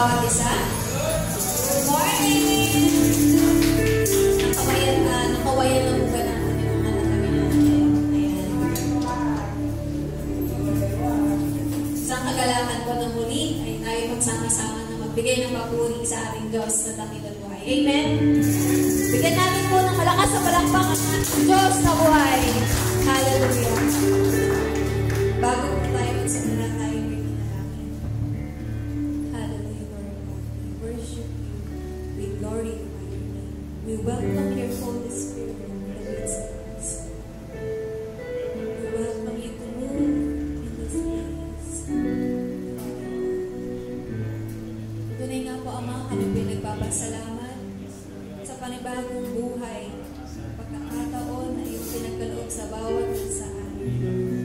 bawat isa. Good morning! Nakawayan na po ba ng kanilang mga kanilang? Ayan. Isang kagalakan po na muli ay tayo magsama-sama na magbigay ng papuri sa ating Diyos na dakilang buhay. Amen? Bigyan natin po ng malakas na palakpak ang ating Diyos na buhay. Hallelujah! Bago po tayo magsimula tayo may manalangin. Hallelujah, Lord God. We worship you. We glorify your name. We welcome your Holy Spirit in the midst of us. We welcome you to move in this place. Tunay nga po, Ama, kami pinagpapasalamat sa panibagong buhay, pagkakataon na iyong pinagkaloob sa bawat isa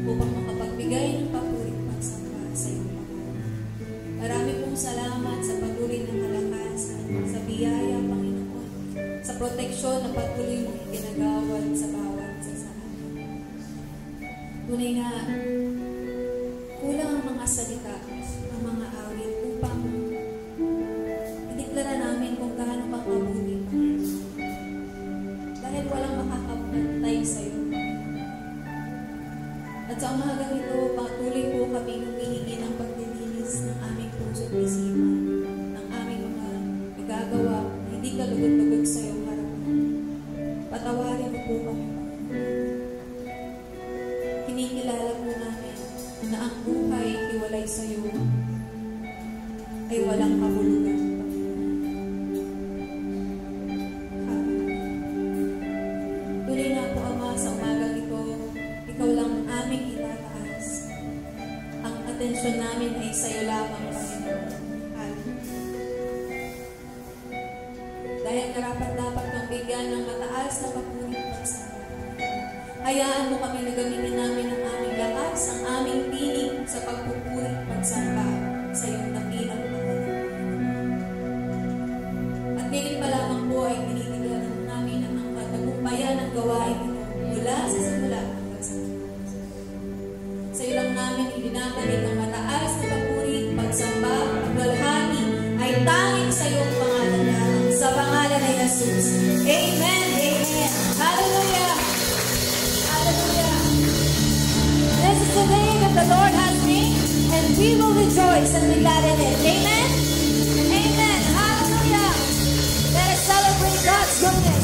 upang makapagbigay ng papurit pagsamba sa iyong pangalan. Marami pong salamat sa patuloy ng kalakasan, sa biyaya, Panginoon, sa proteksyon na patuloy mong ikinagawad sa bawat isa. Tunay nga, kulang ang mga salita, ang mga awit upang ideklara namin kung gaano ka mabuti, dahil walang makakapantay sa iyo. At sa umagang ito, patuloy po kami humihingi ng paglilinis ng aming puso at isipan, ng aming mga nagagawa na hindi kalugod-lugod sa iyong harapan. Patawarin mo po kami, kinikilala po namin na ang buhay hiwalay sa iyo ay walang kahulugan. Tuloy na po, Ama, sa umagang ito, ikaw lang aming itataas. Ang atensyon namin ay sa iyo lamang, Panginoon. Dahil karapat-dapat kang bigyan ng mataas na papuri at pagsamba. Hayaan mo kami na gamitin namin ang aming lakas, ang aming tinig sa pagpupuri at pagsamba sa iyong dakilang pangalan. At ngayon pa lamang po ay tinitigalan namin ang katagumpayan ng gawain ito mula sa simula. Sa iyo lang namin ibinabalik ang mataas na papuri, pagsamba, paglalhati ay tanging sa iyong pangalan lamang, sa pangalan ni Jesus. Amen, amen. Hallelujah. Hallelujah. This is the day that the Lord has made, and we will rejoice and be glad in it. Amen. Amen. Hallelujah. Let us celebrate God's goodness.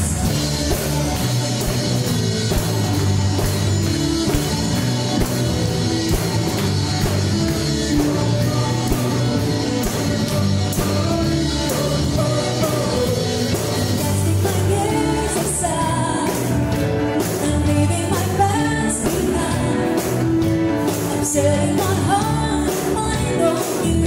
Setting my heart and mind on you.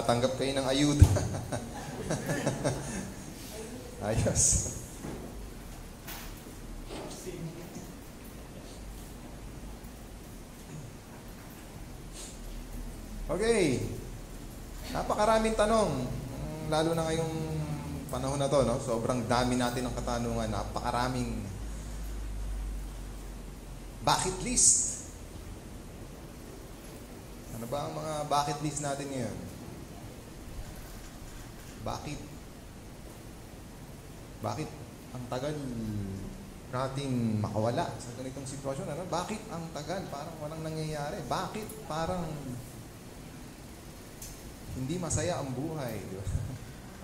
Nakatanggap kayo ng ayuda. Ayos. Okay. Napakaraming tanong. Lalo na ngayong panahon na to, no? Sobrang dami natin ng katanungan. Napakaraming bucket list. Ano ba ang mga bucket list natin ngayon? Bakit ang tagal nating makawala sa ganitong sitwasyon? Ano? Bakit ang tagal? Parang walang nangyayari. Bakit parang hindi masaya ang buhay?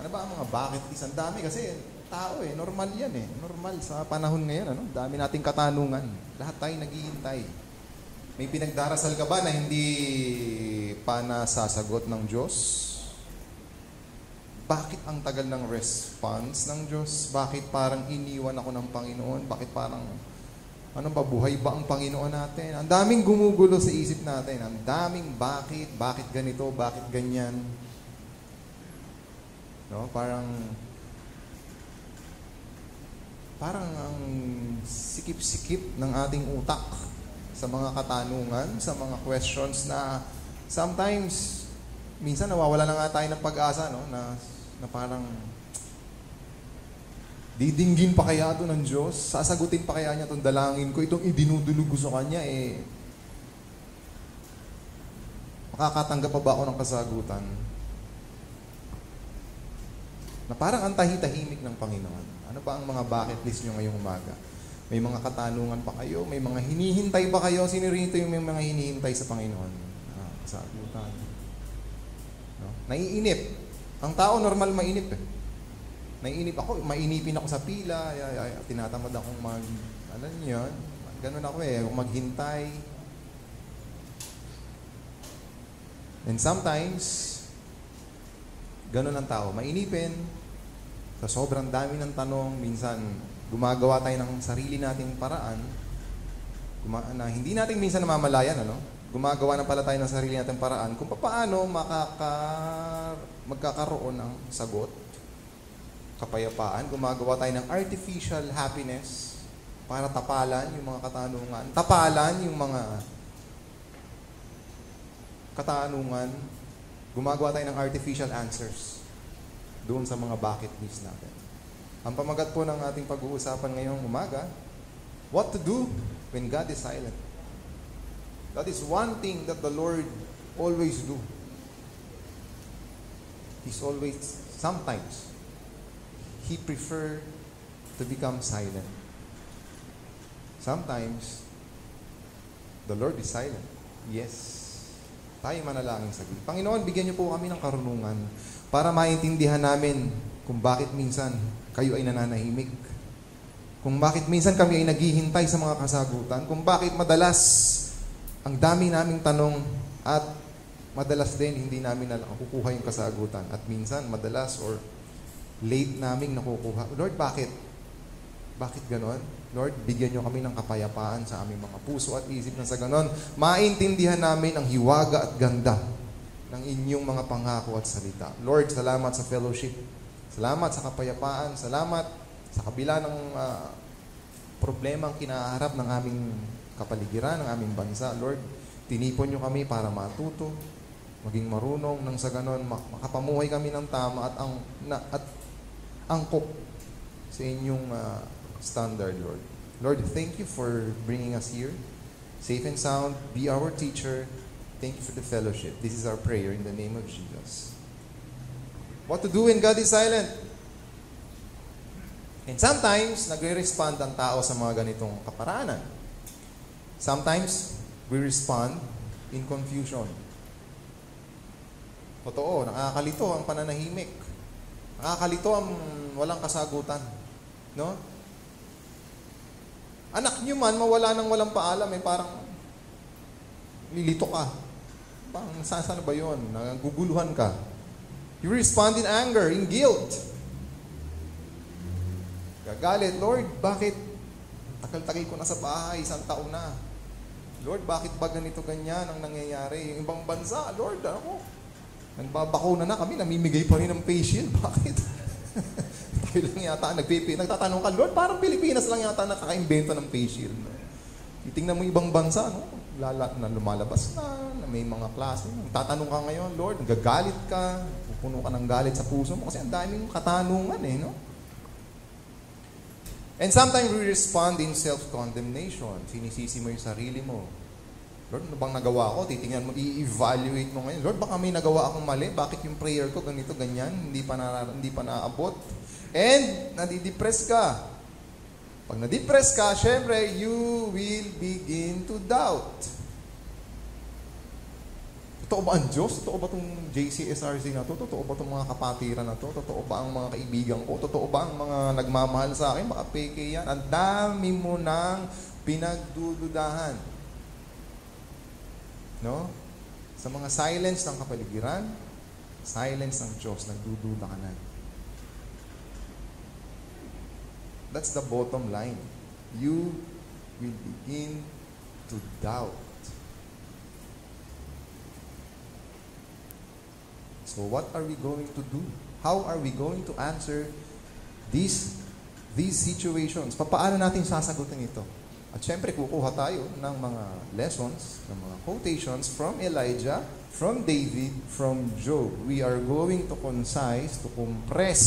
Ano ba ang mga bucket list? Ang dami kasi tao normal yan Normal sa panahon ngayon, ano? Dami nating katanungan. Lahat tayo naghihintay. May pinagdarasal ka ba na hindi pa nasasagot ng Diyos? Bakit ang tagal ng response ng Diyos? Bakit parang iniwan ako ng Panginoon? Bakit parang, ano ba, buhay ba ang Panginoon natin? Ang daming gumugulo sa isip natin. Ang daming bakit ganito, bakit ganyan. No? Parang ang sikip-sikip ng ating utak sa mga katanungan, sa mga questions na sometimes, minsan nawawala na nga tayo ng pag-asa, no? Na parang didinggin pa kaya ito ng Diyos? Sasagutin pa kaya niya itong dalangin ko? Itong idinudulog ko sa Kanya, makakatanggap pa ba ako ng kasagutan? Na parang ang tahitahimik ng Panginoon. Ano ba ang mga bucket list nyo ngayong umaga? May mga katanungan pa kayo? May mga hinihintay pa kayo? Sino rito yung may mga hinihintay sa Panginoon? Kasagutan. No? Naiinip. Ang tao normal mainip Naiinip ako, mainipin ako sa pila, tinatamad akong alam niyo yun, ganun ako maghintay. And sometimes, ganun ang tao, mainipin, sa sobrang dami ng tanong, minsan gumagawa tayo ng sarili nating paraan, na hindi natin minsan namamalayan, gumagawa na pala tayo ng sarili nating paraan kung paano magkakaroon ng sagot, kapayapaan. Gumagawa tayo ng artificial happiness para tapalan yung mga katanungan. Tapalan yung mga katanungan. Gumagawa tayo ng artificial answers doon sa mga bucket list natin. Ang pamagat po ng ating pag-uusapan ngayong umaga, what to do when God is silent. That is one thing that the Lord always do. He's always, sometimes, He prefer to become silent. Sometimes, the Lord is silent. Yes. Tayo manalangin sa Diyos. Panginoon, bigyan niyo po kami ng karunungan para maintindihan namin kung bakit minsan kayo ay nananahimik. Kung bakit minsan kami ay naghihintay sa mga kasagutan. Kung bakit madalas ang dami naming tanong at madalas din hindi namin nakukuha yung kasagutan. At minsan, madalas or late naming nakukuha. Lord, bakit? Bakit ganon? Lord, bigyan nyo kami ng kapayapaan sa aming mga puso at isip na sa ganon. Maintindihan namin ang hiwaga at ganda ng inyong mga pangako at salita. Lord, salamat sa fellowship. Salamat sa kapayapaan. Salamat sa kabila ng problemang kinaharap ng aming kapaligiran, ng aming bansa. Lord, tinipon nyo kami para matuto, maging marunong, nang sa ganon, makapamuhay kami ng tama at angkop sa inyong standard, Lord. Lord, thank you for bringing us here. Safe and sound, be our teacher. Thank you for the fellowship. This is our prayer in the name of Jesus. What to do when God is silent? And sometimes, nagre-respond ang tao sa mga ganitong kaparaanan. Sometimes, we respond in confusion. Totoo, nakakalito ang pananahimik. Nakakalito ang walang kasagutan. No? Anak nyo man, mawala nang walang paalam, parang lilito ka. Parang saan ba yun? Naguguluhan ka. You respond in anger, in guilt. Gagalit, Lord, bakit? Tagal-tagal ko na sa bahay, isang taon na. Lord, bakit ba ganito ganyan ang nangyayari? Yung ibang bansa, Lord, Nagbabakuna na kami, namimigay pa rin ng face shield. Bakit? Tayo lang yata, nagtatanong ka, Lord, parang Pilipinas lang yata nakaka-invento ng face shield. No? Titingnan mo ibang bansa, no? Na lumalabas na may mga klase. Tatanong ka ngayon, Lord, nagagalit ka, pupuno ka ng galit sa puso mo kasi ang daming katanungan no? And sometimes we respond in self-condemnation. Sinisisi mo yung sarili mo. Lord, ano bang nagawa ko? Titingnan mo, i-evaluate mo ngayon. Lord, baka may nagawa akong mali. Bakit yung prayer ko ganito, ganyan? Hindi pa naabot. And, nadidepress ka. Pag na-depress ka, syempre, you will begin to doubt. Totoo ba ang Diyos? Totoo ba itong JCSRC na to? Totoo ba itong mga kapatiran na to? Totoo ba ang mga kaibigan ko? Totoo ba ang mga nagmamahal sa akin? Baka peke yan. Ang dami mo nang pinagdududahan. No? Sa mga silence ng kapaligiran, silence ng Diyos, nagdududa ka na. That's the bottom line. You will begin to doubt. So what are we going to do? How are we going to answer these situations? Paano natin sasagutin ito? At syempre, kukuha tayo ng mga lessons, ng mga quotations from Elijah, from David, from Job. We are going to concise, to compress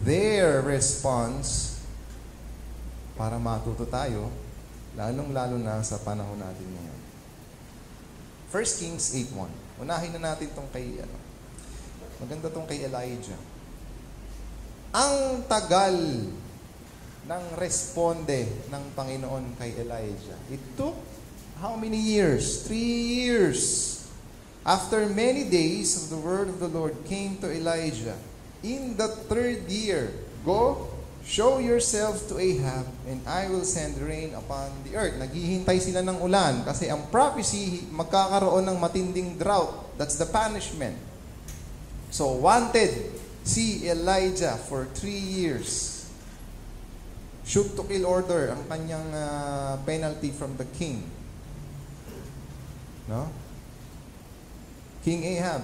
their response para matuto tayo, lalong-lalo na sa panahon natin ngayon. 1 Kings 8:1. Unahin na natin itong kay, maganda itong kay Elijah. Ang tagal ng responde ng Panginoon kay Elijah. It took how many years? 3 years. After many days, the word of the Lord came to Elijah. In the 3rd year, go, show yourself to Ahab, and I will send rain upon the earth. Naghihintay sila ng ulan kasi ang prophecy, magkakaroon ng matinding drought. That's the punishment. So, wanted si Elijah for 3 years. Shoot to kill order ang kanyang penalty from the king. No? King Ahab.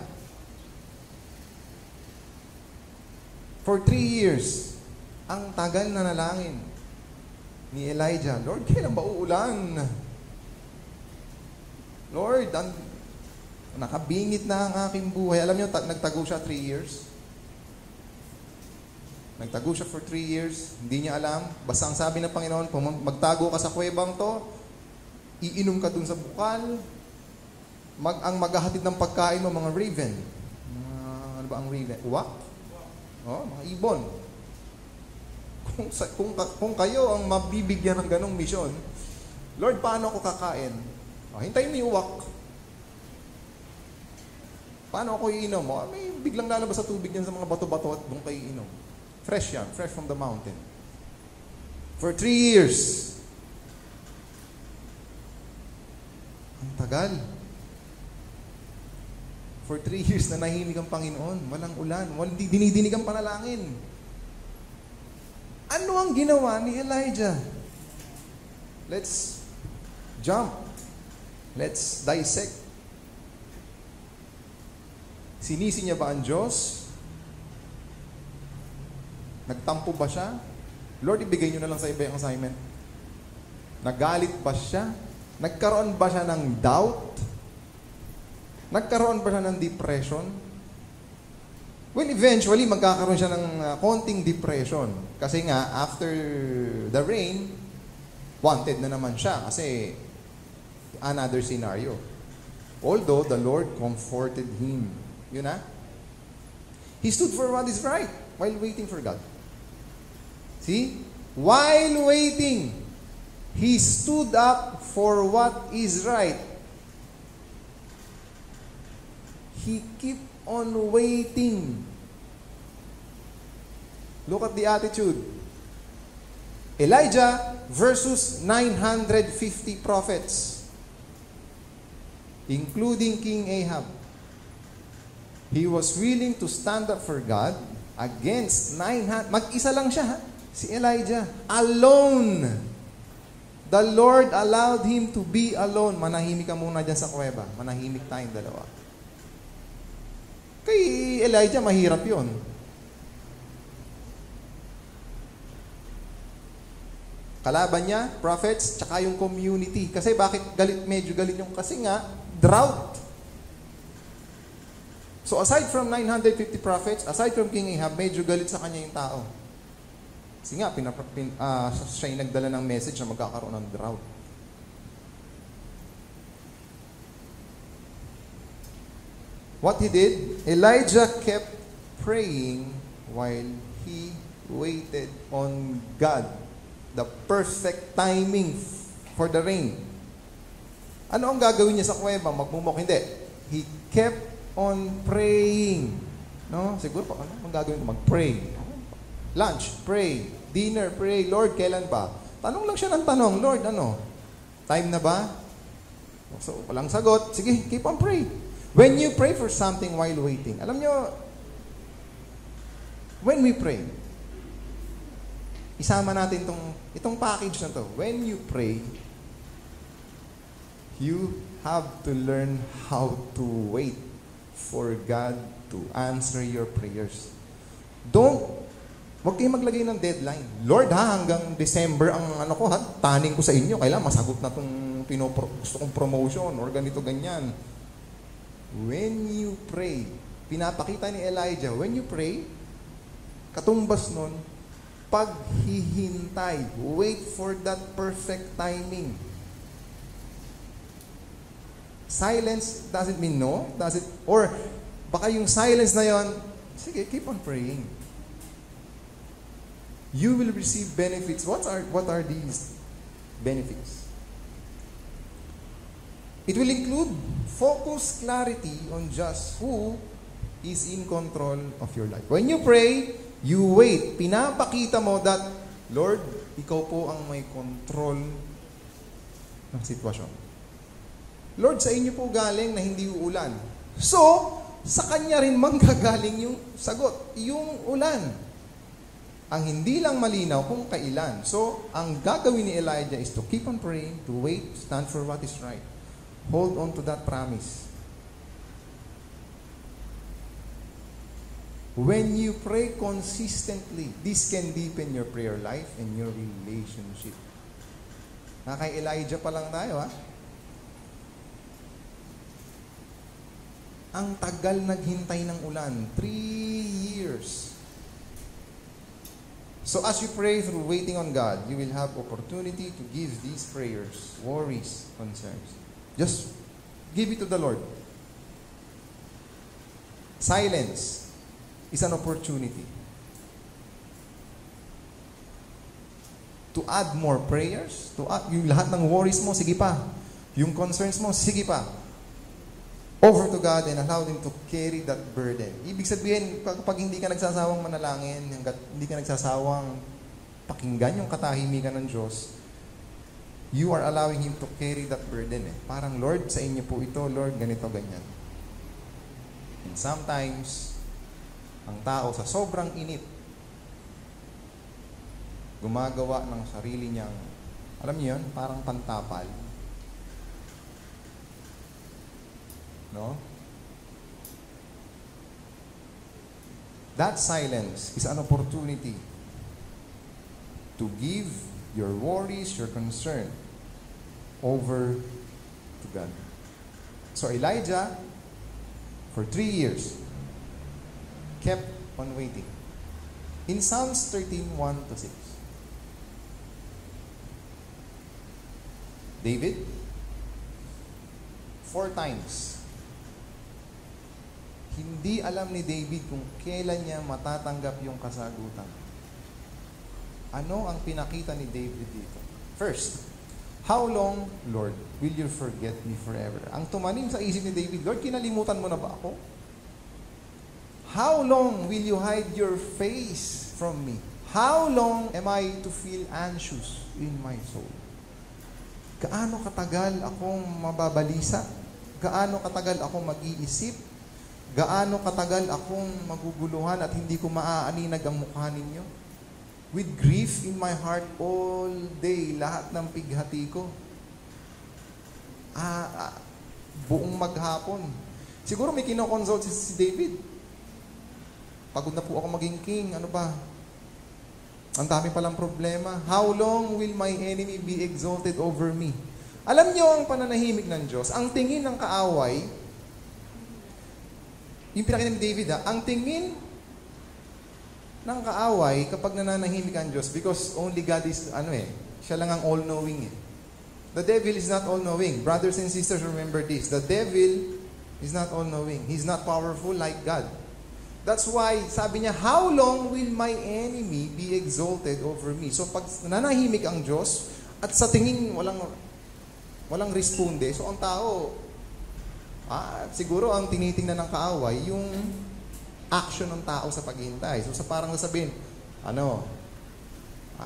For 3 years, ang tagal na nalangin ni Elijah. Lord, kailan ba uulan? Lord, nakabingit na ang aking buhay. Alam niyo, nagtago siya 3 years. Nagtago siya for 3 years, hindi niya alam. Basta ang sabi ng Panginoon, magtago ka sa kuwebang to, iinom ka dun sa bukal, ang maghahatid ng pagkain mo, mga raven. Ano ba ang raven? Uwak? Mga ibon. Kung kayo ang mabibigyan ng ganong misyon, Lord, paano ako kakain? Hintayin mo yung uwak. Paano ako iinom? May biglang lalabas sa tubig yan sa mga bato-bato at doon kayo iinom. Fresh yan, fresh from the mountain. For 3 years. Ang tagal. For 3 years na nahimik ang Panginoon. Walang ulan. Walang dinidinig ang panalangin. Ano ang ginawa ni Elijah? Let's jump. Let's dissect. Sinisi niya ba ang Diyos? Nagtampo ba siya? Lord, ibigay nyo na lang sa iba yung assignment. Nagalit ba siya? Nagkaroon ba siya ng doubt? Nagkaroon ba siya ng depression? Well, eventually, magkakaroon siya ng konting depression. Kasi nga, after the rain, wanted na naman siya. Kasi, another scenario. Although, the Lord comforted him. Yun na? He stood for what is right while waiting for God. See? While waiting, he stood up for what is right. He kept on waiting. Look at the attitude. Elijah versus 950 prophets, including King Ahab. He was willing to stand up for God against 900. Mag-isa lang siya, ha? Si Elijah. Alone. The Lord allowed him to be alone. Manahimik ka muna dyan sa kuweba. Manahimik tayong dalawa. Kay Elijah, mahirap yon. Kalaban niya, prophets, tsaka yung community. Kasi bakit medyo galit yung, kasi nga, drought. So aside from 950 prophets, aside from King Ahab, medyo galit sa kanya yung tao. Kasi nga, siya yung nagdala ng message na magkakaroon ng drought. What he did, Elijah kept praying while he waited on God. The perfect timing for the rain. Ano ang gagawin niya sa kuweba? Magmumok? Hindi. He kept on praying. No? Siguro pa, ano ang gagawin ko? Mag-pray. Lunch, pray. Dinner, pray. Lord, kailan ba? Tanong lang siya ng tanong. Lord, ano? Time na ba? So, walang sagot. Sige, keep on praying. When you pray for something while waiting, alam nyo, when we pray, isama natin itong package na to. When you pray, you have to learn how to wait for God to answer your prayers. Huwag kayong maglagay ng deadline. Lord hanggang December ang taning ko sa inyo. Kailangan masagot na itong gusto kong promotion or ganito, ganyan. When you pray, pinapakita ni Elijah, when you pray, katumbas nun, paghihintay, wait for that perfect timing. Silence doesn't mean no, or baka yung silence na yon, sige, keep on praying. You will receive benefits. What are these benefits? It will include focus, clarity on just who is in control of your life. When you pray, you wait. Pinapakita mo that, Lord, ikaw po ang may control ng sitwasyon. Lord, sa inyo po galing na hindi uulan. So, sa Kanya rin manggagaling yung sagot, yung ulan. Ang hindi lang malinaw kung kailan. So, ang gagawin ni Elijah is to keep on praying, to wait, stand for what is right. Hold on to that promise. When you pray consistently, this can deepen your prayer life and your relationship. Kay Elijah pa lang tayo, ha? Ang tagal naghintay ng ulan. 3 years. So as you pray through waiting on God, you will have opportunity to give these prayers, worries, concerns. Just give it to the Lord. Silence is an opportunity to add more prayers, to add yung lahat ng worries mo, sige pa. Yung concerns mo, sige pa. Over to God and allow Him to carry that burden. Ibig sabihin, kapag hindi ka nagsasawang manalangin, hindi ka nagsasawang pakinggan yung katahimikan ng Diyos, you are allowing Him to carry that burden. Parang, Lord, sa inyo po ito, Lord, ganito, ganyan. And sometimes, ang tao sa sobrang init, gumagawa ng sarili niyang, alam niyo yun, parang pantapal. No? That silence is an opportunity to give your worries, your concern, over to God. So Elijah, for 3 years, kept on waiting. In Psalms 13:1-6, David, 4 times, hindi alam ni David kung kailan niya matatanggap yung kasagutan. Ano ang pinakita ni David dito? First, how long, Lord, will you forget me forever? Ang tumanim sa isip ni David, Lord, kinalimutan mo na ba ako? How long will you hide your face from me? How long am I to feel anxious in my soul? Gaano katagal akong mababalisa? Gaano katagal akong mag-iisip? Gaano katagal akong maguguluhan at hindi ko maaaninag ang mukha ninyo? With grief in my heart all day, lahat ng pighati ko. Buong maghapon. Siguro may kinoconsult si David. Pagod na po ako maging king. Ano ba? Ang dami palang problema. How long will my enemy be exalted over me? Alam niyo ang pananahimik ng Diyos. Ang tingin ng kaaway, yung pinakita ni David ang tingin ng kaaway kapag nananahimik ang Diyos, because only God is, siya lang ang all-knowing. The devil is not all-knowing. Brothers and sisters, remember this. The devil is not all-knowing. He's not powerful like God. That's why, sabi niya, how long will my enemy be exalted over me? So, pag nanahimik ang Diyos, at sa tingin walang responde, so ang tao, siguro ang tinitingnan ng kaaway, yung action ng tao sa paghihintay. So, sa parang sasabihin,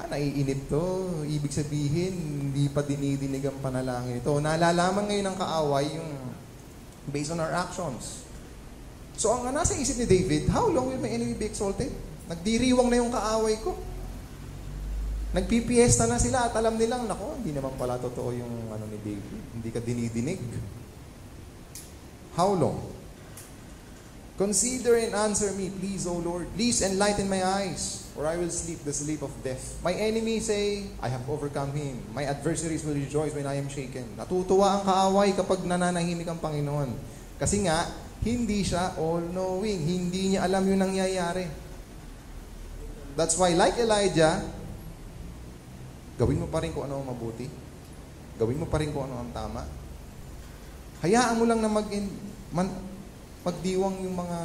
naiinip to. Ibig sabihin, hindi pa dinidinig ang panalangin ito. Nalalaman ngayon ng kaaway yung based on our actions. So, ang nasa isip ni David, how long will my enemy be exalted? Nagdiriwang na yung kaaway ko. Nagpipiesta na sila at alam nilang, hindi naman pala totoo yung ni David. Hindi ka dinidinig. How long? Consider and answer me, please, O Lord. Please enlighten my eyes, or I will sleep the sleep of death. My enemies say, I have overcome him. My adversaries will rejoice when I am shaken. Natutuwa ang kaaway kapag nananahimik ang Panginoon. Kasi nga, hindi siya all-knowing. Hindi niya alam yung nangyayari. That's why, like Elijah, gawin mo pa rin kung ano ang mabuti. Gawin mo pa rin kung ano ang tama. Hayaan mo lang na magdiwang yung mga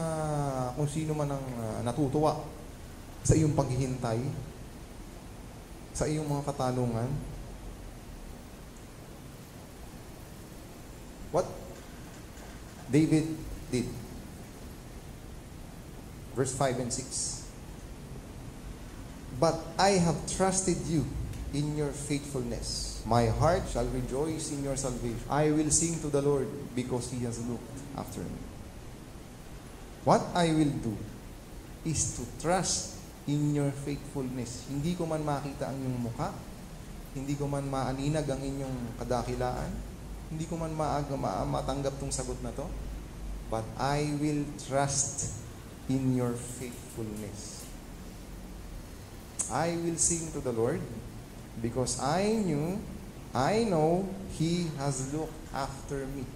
kung sino man ang natutuwa sa iyong paghihintay, sa iyong mga katanungan. What David did. Verse 5 and 6. But I have trusted you in your faithfulness. My heart shall rejoice in your salvation. I will sing to the Lord because He has looked after me. What I will do is to trust in your faithfulness. Hindi ko man makita ang iyong mukha, hindi ko man maaninag ang inyong kadakilaan, hindi ko man matanggap tong sagot na to, but I will trust in your faithfulness. I will sing to the Lord because I know He has looked after me.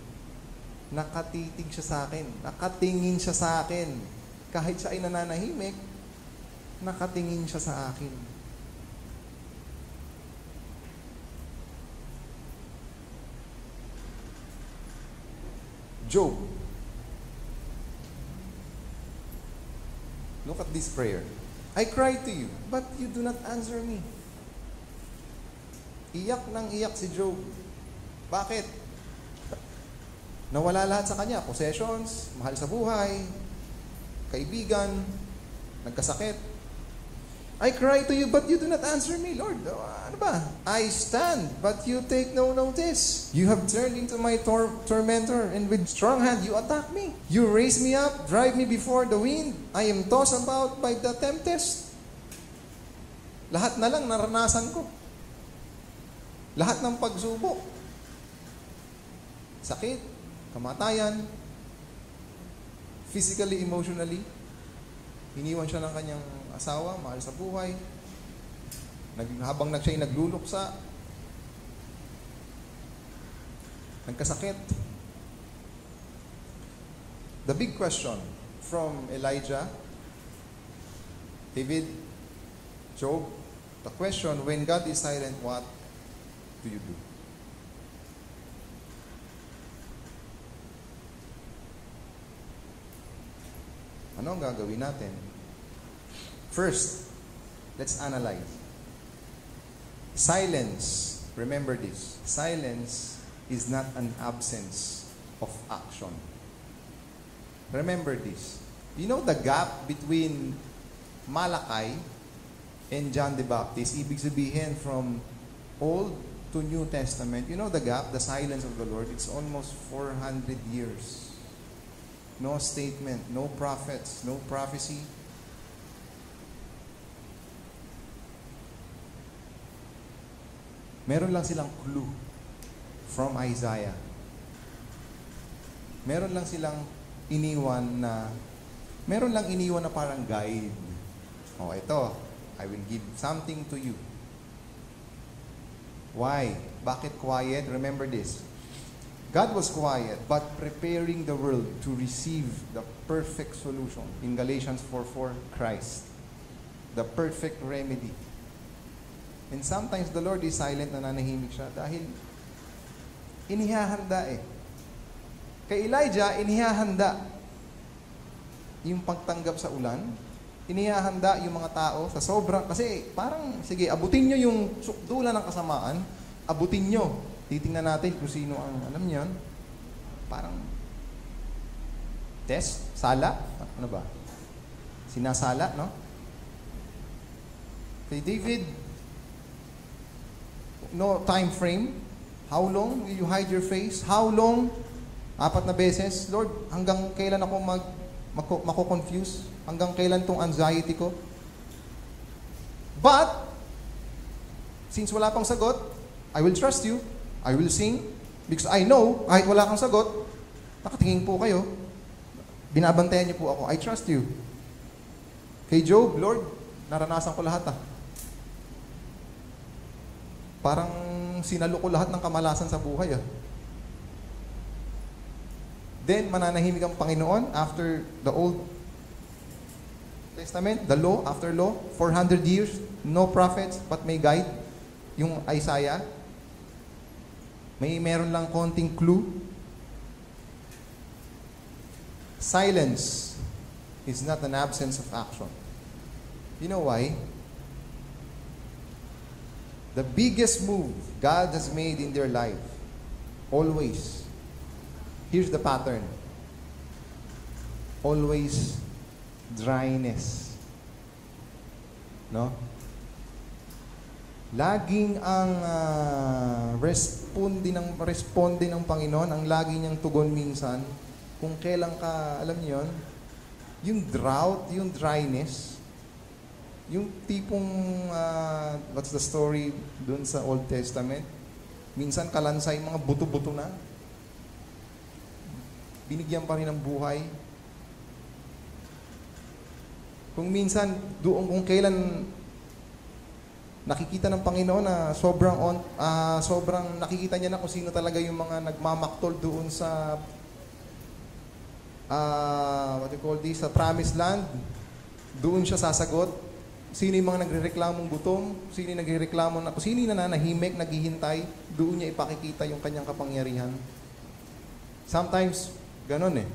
Nakatitig siya sa akin. Nakatingin siya sa akin. Kahit siya ay nananahimik, nakatingin siya sa akin. Job. Look at this prayer. I cried to you, but you do not answer me. Iyak nang iyak si Job. Bakit? Nawala lahat sa kanya. Possessions, mahal sa buhay, kaibigan, nagkasakit. I cry to you, but you do not answer me, Lord. Ano ba? I stand, but you take no notice. You have turned into my tormentor, and with strong hand you attack me. You raise me up, drive me before the wind. I am tossed about by the tempest. Lahat na lang naranasan ko. Lahat ng pagsubok. Sakit, kamatayan, physically, emotionally. Iniwan siya ng kanyang asawa, mahal sa buhay. Habang siya'y nagluluksa, nagkasakit. The big question from Elijah, David, Job, the question, when God is silent, what do you do? Ano ang gagawin natin? First, let's analyze. Silence, remember this, silence is not an absence of action. Remember this. You know the gap between Malachi and John the Baptist? Ibig sabihin from Old to New Testament. You know the gap, the silence of the Lord? It's almost 400 years. No statement, no prophets, no prophecy. Meron lang silang clue from Isaiah. Meron lang silang iniwan na meron lang iniwan na parang guide. Oh, ito, I will give something to you. Why? Bakit quiet? Remember this. God was quiet, but preparing the world to receive the perfect solution. In Galatians 4:4, Christ. The perfect remedy. And sometimes the Lord is silent, nananahimik siya dahil inihahanda eh. Kay Elijah, inihahanda yung pagtanggap sa ulan, inihahanda yung mga tao sa sobrang, kasi parang, sige, abutin nyo yung sukdulan ng kasamaan, abutin nyo. Titingnan natin kung sino ang, alam nyo yun, parang, test, sala, ano ba? Sinasala, no? Kay David, no time frame. How long will you hide your face? How long? 4 na beses. Lord, hanggang kailan ako mako-confuse? Hanggang kailan tong anxiety ko? But, since wala pang sagot, I will trust you. I will sing. Because I know, kahit wala kang sagot, nakatingin po kayo. Binabantayan niyo po ako. I trust you. Kay Job, Lord, naranasan ko lahat Parang sinalo ko lahat ng kamalasan sa buhay Then, mananahimik ang Panginoon after the Old Testament, the law, after law, 400 years, no prophets, but may guide. Yung Isaiah, meron lang konting clue. Silence is not an absence of action. You know why? The biggest move God has made in their life, always, here's the pattern. Always dryness. No? Laging ang responde ng Panginoon, ang lagi niyang tugon minsan, kung kailan ka, alam niyo yun, yung drought, yung dryness, yung tipong, what's the story dun sa Old Testament? Minsan kalansay, mga buto-buto na. Binigyan pa rin ng buhay. Kung minsan, kung kailan nakikita ng Panginoon na sobrang nakikita niya na kung sino talaga yung mga nagmamaktol doon sa sa Promised Land, doon siya sasagot. Sino yung mga nagrereklamong gutom? Sino yung nagrereklamo na, sino yung nananahimik, naghihintay, doon niya ipakikita yung kanyang kapangyarihan. Sometimes, ganun eh.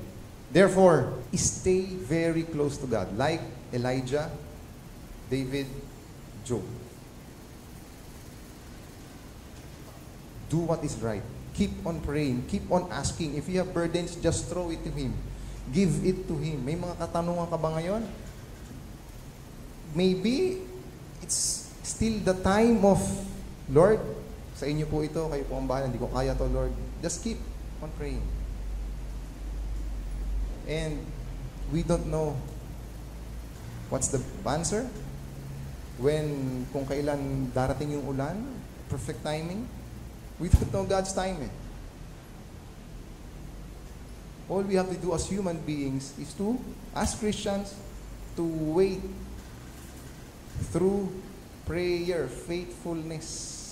Therefore, stay very close to God. Like Elijah, David, Job. Do what is right. Keep on praying. Keep on asking. If you have burdens, just throw it to Him. Give it to Him. May mga katanungan ka ba ngayon? Maybe it's still the time of, Lord, sa inyo po ito, kayo po ang bahala, hindi ko kaya to, Lord. Just keep on praying. And we don't know what's the answer kung kailan darating yung ulan, perfect timing. We don't know God's timing. All we have to do as human beings is to, as Christians, to wait through prayer, faithfulness.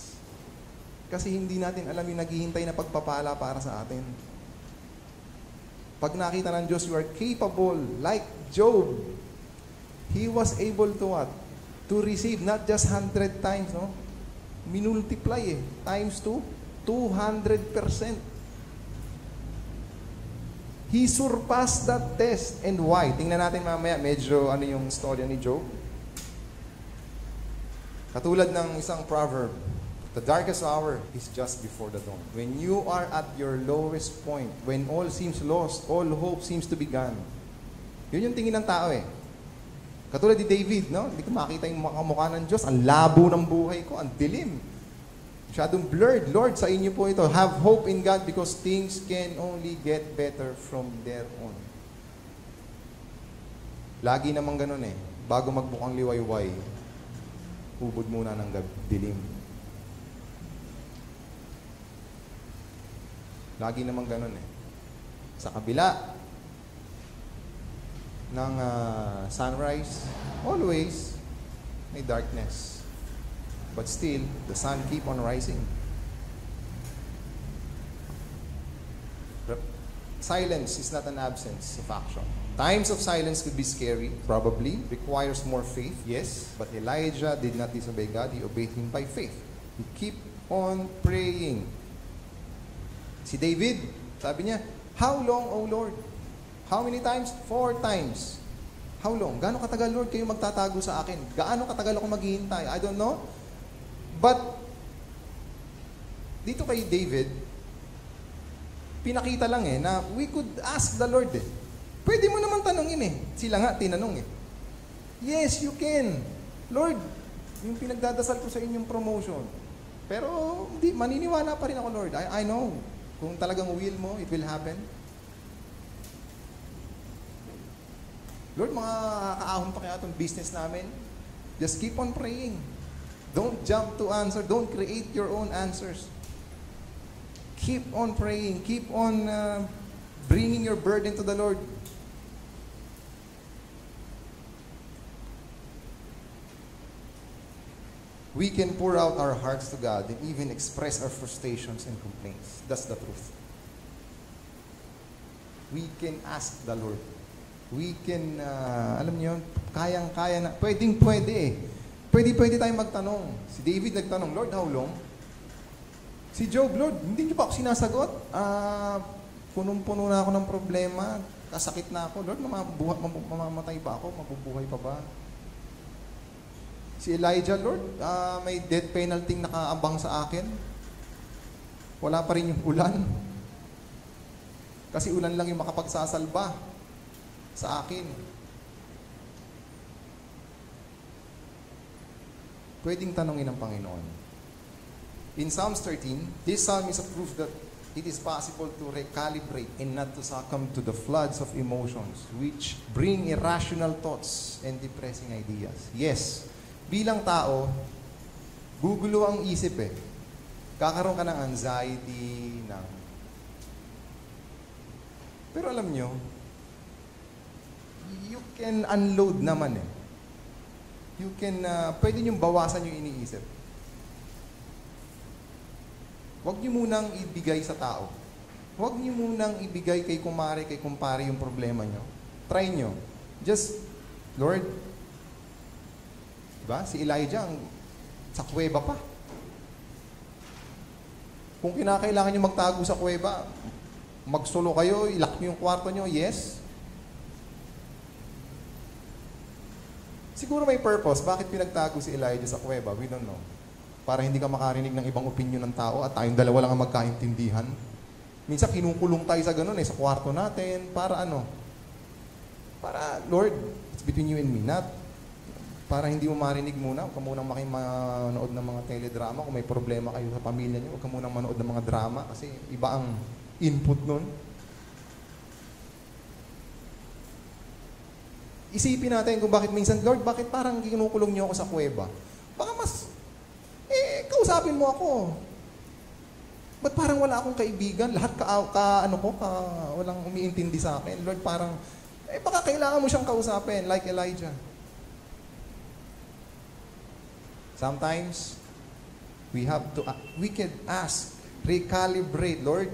Kasi hindi natin alam yung naghihintay na pagpapala para sa atin. Pag nakita ng Diyos, you are capable, like Job. He was able to what? To receive not just 100 times, no? Minultiply times 200%. He surpassed that test. And why? Tingnan natin mamaya, medyo yung story ni Job. Katulad ng isang proverb, the darkest hour is just before the dawn. When you are at your lowest point, when all seems lost, all hope seems to be gone. Yun yung tingin ng tao Katulad ni David, no? Hindi ko makita yung mukha ng Diyos. Ang labo ng buhay ko, ang dilim. Masyadong blurred. Lord, sa inyo po ito, have hope in God because things can only get better from there on. Lagi namang ganun Bago magbukang liwayway, hubod muna ng dilim. Lagi namang ganun Sa kabila, ng sunrise, always may darkness. But still, the sun keep on rising. Silence is not an absence of action. Times of silence could be scary, probably, requires more faith, yes. But Elijah did not disobey God, he obeyed him by faith. He keep on praying. Si David, sabi niya, how long, O Lord? How many times? 4 times. How long? Gaano katagal, Lord, kayo magtatago sa akin? Gaano katagal ako maghihintay? I don't know. But, dito kay David, pinakita lang na we could ask the Lord Pwede mo naman tanongin Sila nga tinanong Yes, you can. Lord, yung pinagdadasal ko sa inyong promotion. Pero, hindi, maniniwala pa rin ako, Lord. I know. Kung talagang will mo, it will happen. Lord, mga kaahon pa kaya itong business namin. Just keep on praying. Don't jump to answer. Don't create your own answers. Keep on praying. Keep on bringing your burden to the Lord. We can pour out our hearts to God and even express our frustrations and complaints. That's the truth. We can ask the Lord. We can, alam niyo, kayang-kaya na, pwedeng-pwede Pwede tayong magtanong. Si David nagtanong, Lord, how long? Si Job, Lord, hindi niyo pa ako sinasagot. Punong-puno na ako ng problema. Kasakit na ako. Lord, mamamatay ba ako? Mabubuhay pa ba? Si Elijah, Lord, may death penalty nakaabang sa akin. Wala pa rin yung ulan. Kasi ulan lang yung makapagsasalba sa akin. Pwedeng tanongin ng Panginoon. In Psalms 13, this psalm is a proof that it is possible to recalibrate and not to succumb to the floods of emotions which bring irrational thoughts and depressing ideas. Yes, bilang tao, gugulo ang isip Kakaroon ka ng anxiety, Pero alam nyo, you can unload naman You can, pwede nyo bawasan yung iniisip. Huwag nyo munang ibigay sa tao. Huwag nyo munang ibigay kay kumpare yung problema nyo. Try nyo. Just, Lord, diba? Si Elijah, sa kuweba pa. Kung kinakailangan nyo magtago sa kuweba, magsolo kayo, ilak nyo yung kwarto nyo, yes. Siguro may purpose. Bakit pinagtago si Elijah sa kuweba? We don't know. Para hindi ka makarinig ng ibang opinion ng tao at tayong dalawa lang ang magkaintindihan. Minsan kinukulong tayo sa ganun sa kwarto natin. Para ano? Para, Lord, it's between you and me. Not para hindi mo marinig muna. Huwag ka munang manood ng mga teledrama. Kung may problema kayo sa pamilya niyo, huwag ka munang manood ng mga drama kasi iba ang input nun. Isipin natin kung bakit minsan, Lord, bakit parang kinukulong niyo ako sa kuweba? Baka mas, kausapin mo ako. Ba't parang wala akong kaibigan? Lahat walang umiintindi sa akin. Lord, parang, baka kailangan mo siyang kausapin, like Elijah. Sometimes, we can ask, recalibrate, Lord,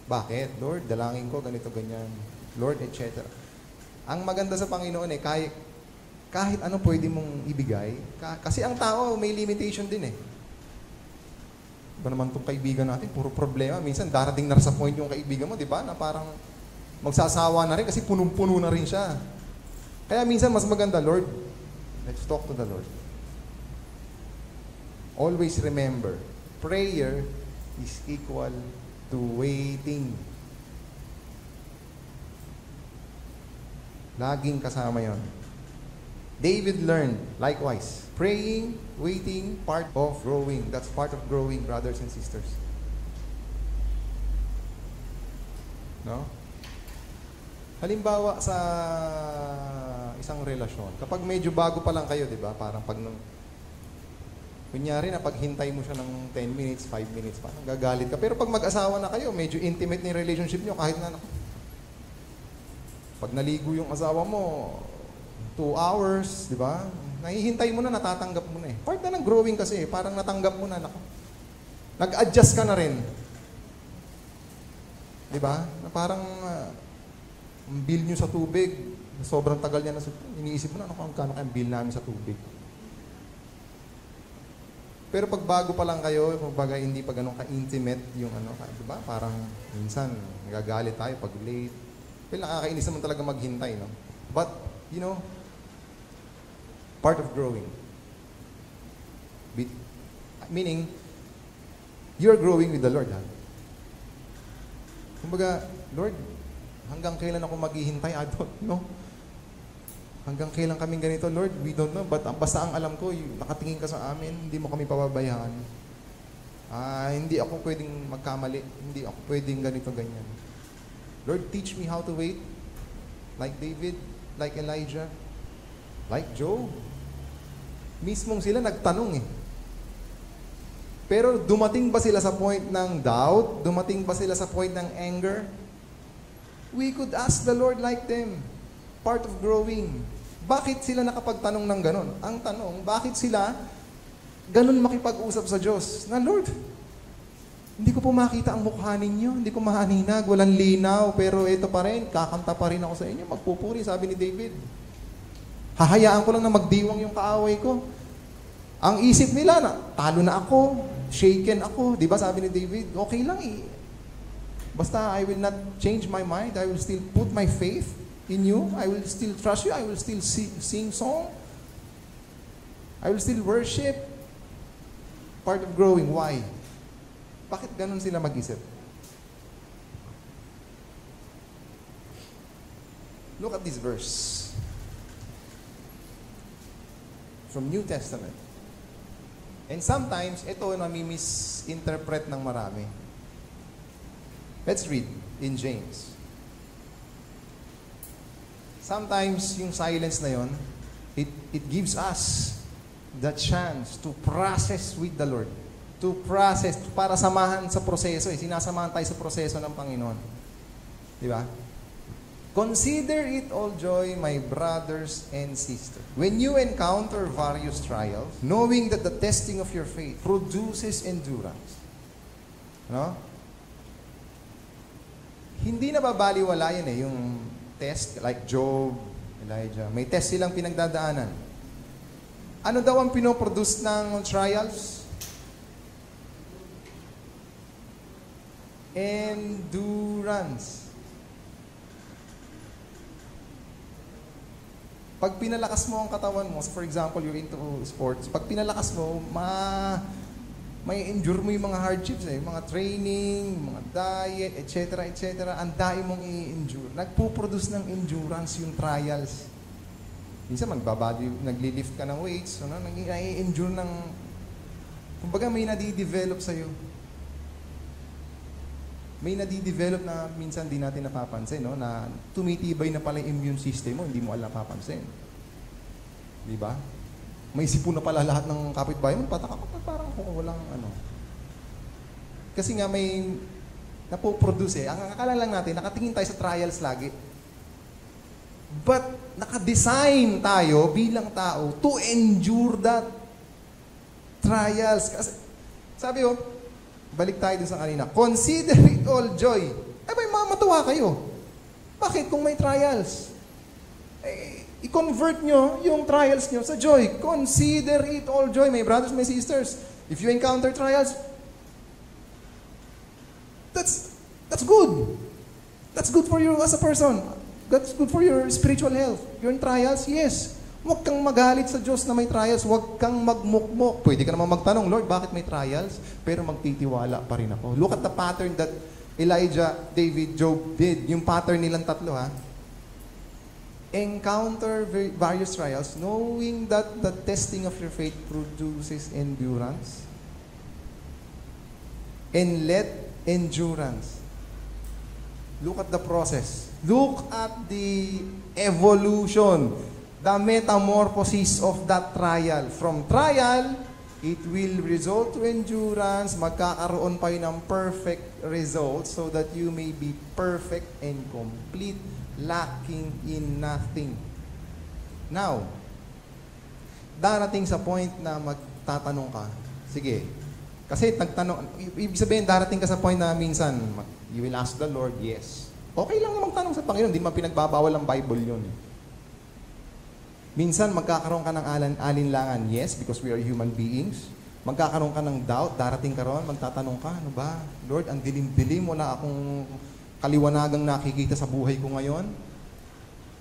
bakit? Lord, dalangin ko, ganito, ganyan. Lord, etc. Ang maganda sa Panginoon kahit ano pwede mong ibigay. Kasi ang tao, may limitation din Iba naman itong kaibigan natin, puro problema. Minsan, darating na sa point yung kaibigan mo, di ba? Na parang magsasawa na rin kasi punong-puno na rin siya. Kaya minsan, mas maganda, Lord, let's talk to the Lord. Always remember, prayer is equal to waiting. Laging kasama yon. David learned, likewise, praying, waiting, part of growing. That's part of growing, brothers and sisters. No? Halimbawa sa isang relasyon, kapag medyo bago pa lang kayo, di ba? Parang kunyari na paghintay mo siya ng 10 minutes, 5 minutes, parang gagalit ka. Pero pag mag-asawa na kayo, medyo intimate na yung relationship nyo, kahit na Pag naligo yung asawa mo, 2 hours, di ba? Nahihintay mo na, natatanggap mo na eh. Part na ng growing kasi eh. Parang natanggap mo na. Nag-adjust ka na rin. Di ba? Na parang ang bill nyo sa tubig, sobrang tagal niya na, iniisip mo na, ano kano kayang bill namin sa tubig. Pero pag bago pa lang kayo, kumbaga hindi pa ganun ka-intimate yung di ba? Parang minsan nagagalit tayo pag late. Well, nakakainis naman talaga maghintay, no? But, part of growing. Meaning, you're growing with the Lord, ha? Kumbaga, Lord, hanggang kailan ako maghihintay? I don't know. Hanggang kailan kaming ganito, Lord? We don't know. But basta ang alam ko, nakatingin ka sa amin, hindi mo kami pababayaan. Hindi ako pwedeng magkamali. Hindi ako pwedeng ganito, ganyan. Lord, teach me how to wait. Like David, like Elijah, like Job. Mismong sila nagtanong eh. Pero dumating ba sila sa point ng doubt? Dumating ba sila sa point ng anger? We could ask the Lord like them. Part of growing. Bakit sila nakapagtanong ng ganon? Ang tanong, bakit sila ganon makipag-usap sa Diyos? Na Lord, hindi ko po makita ang mukha ninyo, hindi ko mahaninag, walang linaw, pero ito pa rin, kakanta pa rin ako sa inyo, magpupuri, sabi ni David. Hahayaan ko lang na magdiwang yung kaaway ko. Ang isip nila na, talo na ako, shaken ako, di ba sabi ni David, okay lang eh. Basta I will not change my mind, I will still put my faith in you, I will still trust you, I will still sing song, I will still worship. Part of growing. Why? Bakit ganun sila mag-isip? Look at this verse from New Testament. And sometimes, ito nami-misinterpret ng marami. Let's read in James. Sometimes, yung silence na yon, it gives us the chance to process with the Lord. To process, para samahan sa proseso. Sinasamahan tayo sa proseso ng Panginoon. Di ba? Consider it all joy, my brothers and sisters, when you encounter various trials, knowing that the testing of your faith produces endurance. No? Hindi na babaliwala yan eh, yung test, like Job, Elijah. May test silang pinagdadaanan. Ano daw ang pinoproduce ng trials? Endurance. Pag pinalakas mo ang katawan mo, for example, you're into sports, pag pinalakas mo, may endure mo yung mga hardships eh, mga training, mga diet, etc., etc. Ang dahil mong i-endure. Nagpo-produce ng endurance yung trials. Minsan nagli-lift ka ng weights, nag-i-endure ng, kumbaga may nadi-develop sa'yo. May nadi-develop na minsan di natin napapansin, no? Na tumitibay na pala yung immune system mo, hindi mo alam napapansin. Di ba? May sipon na pala lahat ng kapitbahay mo, pataka ka parang kung walang ano. Kasi nga may napoproduce eh. Ang akala lang natin, nakatingin tayo sa trials lagi. But naka-design tayo bilang tao to endure that trials. Kasi, sabi balik tayo dun sa kanina, consider it all joy. May matuwa kayo. Bakit kung may trials? I-convert nyo yung trials nyo sa joy. Consider it all joy, my brothers, my sisters. If you encounter trials, that's good. That's good for you as a person. That's good for your spiritual health. You're in trials, yes. Huwag kang magalit sa Diyos na may trials. Huwag kang magmukmok. Pwede ka naman magtanong, Lord, bakit may trials? Pero magtitiwala pa rin ako. Look at the pattern that Elijah, David, Job did. Yung pattern nilang tatlo, ha? Encounter various trials, knowing that the testing of your faith produces endurance. And let endurance. Look at the process. Look at the evolution. The metamorphosis of that trial. From trial, it will result to endurance. Magkakaroon pa yun ng perfect result so that you may be perfect and complete, lacking in nothing. Now, darating sa point na magtatanong ka, sige, kasi ibig sabihin, darating ka sa point na minsan, you will ask the Lord, yes. Okay lang na magtanong sa Panginoon, hindi man pinagbabawal ang Bible yun. Minsan, magkakaroon ka ng alinlangan, yes, because we are human beings. Magkakaroon ka ng doubt, darating ka ron, magtatanong ka, ano ba? Lord, ang dilim-dilim, wala akong kaliwanagang nakikita sa buhay ko ngayon.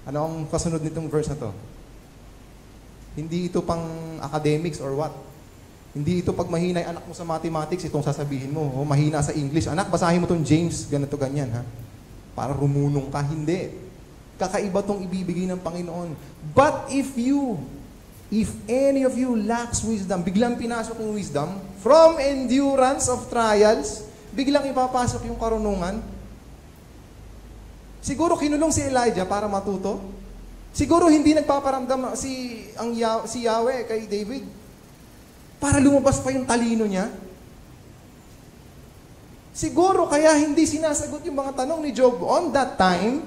Ano ang kasunod nitong verse na to? Hindi ito pang academics or what? Hindi ito pag mahina yung anak mo sa mathematics, itong sasabihin mo, oh, mahina sa English. Anak, basahin mo tong James, ganito, ganyan, ha? Para rumunong ka. Hindi. Kakaiba tong ibibigay ng Panginoon. But if any of you lacks wisdom, biglang pinasok yung wisdom, from endurance of trials, biglang ipapasok yung karunungan. Siguro kinulong si Elijah para matuto. Siguro hindi nagpaparamdam si Yahweh kay David para lumabas pa yung talino niya. Siguro kaya hindi sinasagot yung mga tanong ni Job on that time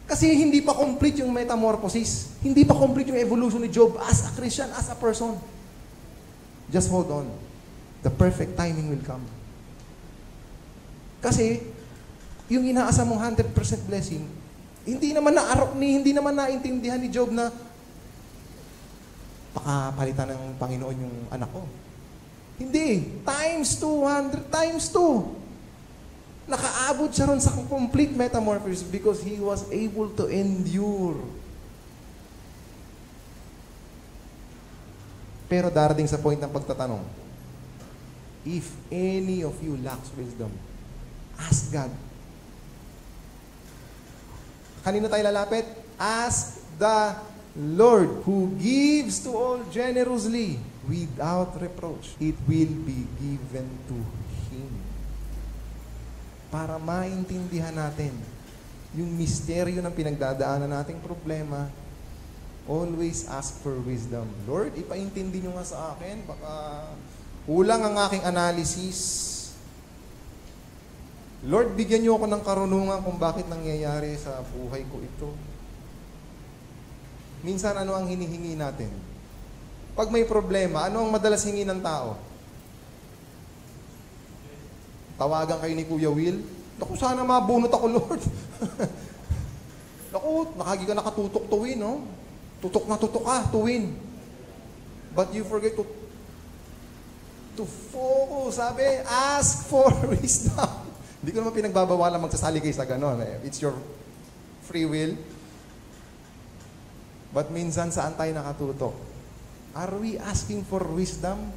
kasi hindi pa complete yung metamorphosis. Hindi pa complete yung evolution ni Job as a Christian, as a person. Just hold on. The perfect timing will come. Kasi yung inaasa mong 100% blessing, hindi naman naintindihan ni Job na pakapalitan ng Panginoon yung anak ko. Hindi. Times 200, times 2. Nakaabot siya ron sa complete metamorphosis because he was able to endure. Pero darating sa point ng pagtatanong, if any of you lacks wisdom, ask God. Kanino tayo lalapit? Ask the Lord who gives to all generously without reproach. It will be given to Him. Para maintindihan natin yung misteryo ng pinagdadaanan nating problema, always ask for wisdom. Lord, ipaintindi nyo nga sa akin. Baka kulang ang aking analysis. Lord, bigyan nyo ako ng karunungan kung bakit nangyayari sa buhay ko ito. Minsan, ano ang hinihingi natin? Pag may problema, ano ang madalas hingi ng tao? Tawagan kayo ni Kuya Will. Naku, sana mabunot ako, Lord. Naku, nakatutok to win, no? Tutok na tutok ka to win. But you forget to focus. Sabi, ask for wisdom. Hindi ko naman pinagbabawalan magsasali kayo sa ganon. It's your free will. But minsan, saan tayo nakatutok? Are we asking for wisdom?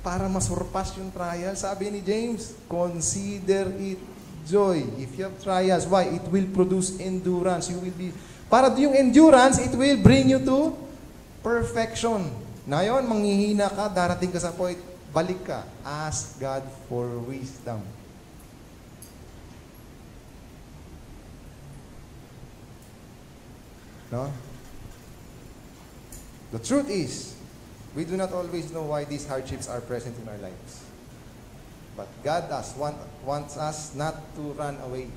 Para masurpass yung trial? Sabi ni James, consider it joy. If you have trials, why? It will produce endurance. You will be... Para yung endurance, it will bring you to perfection. Ngayon, manghihina ka, darating ka sa point, balik ka. Ask God for wisdom. No? The truth is, we do not always know why these hardships are present in our lives. But God wants us not to run away.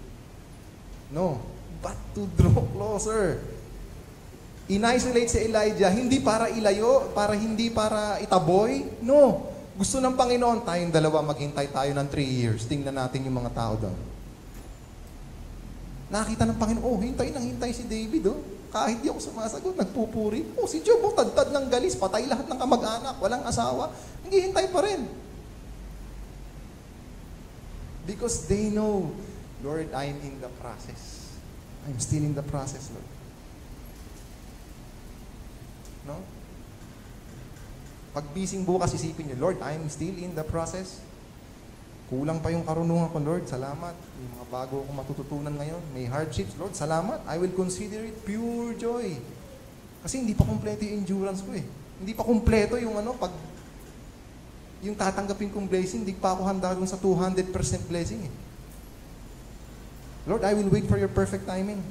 No, but to draw closer. In-isolate si Elijah, hindi para ilayo, hindi para itaboy. No. Gusto ng Panginoon, tayong dalawa maghintay tayo ng 3 years. Tingnan natin yung mga tao doon. Nakita ng Panginoon, hintay si David, Kahit di ako sumasagot, nagpupuri. Si Job, tad-tad ng galis, patay lahat ng kamag-anak, walang asawa. Naghihintay pa rin. Because they know, Lord, I'm in the process. I'm still in the process, Lord. No? Pag bising bukas, isipin niyo, Lord, I'm still in the process. Kulang pa yung karunungan ko, Lord. Salamat. May mga bago akong matututunan ngayon. May hardships, Lord. Salamat. I will consider it pure joy. Kasi hindi pa kompleto yung endurance ko eh. Hindi pa kompleto yung pag yung tatanggapin kong blessing, hindi pa ako handa dun sa 200% blessing eh. Lord, I will wait for your perfect timing.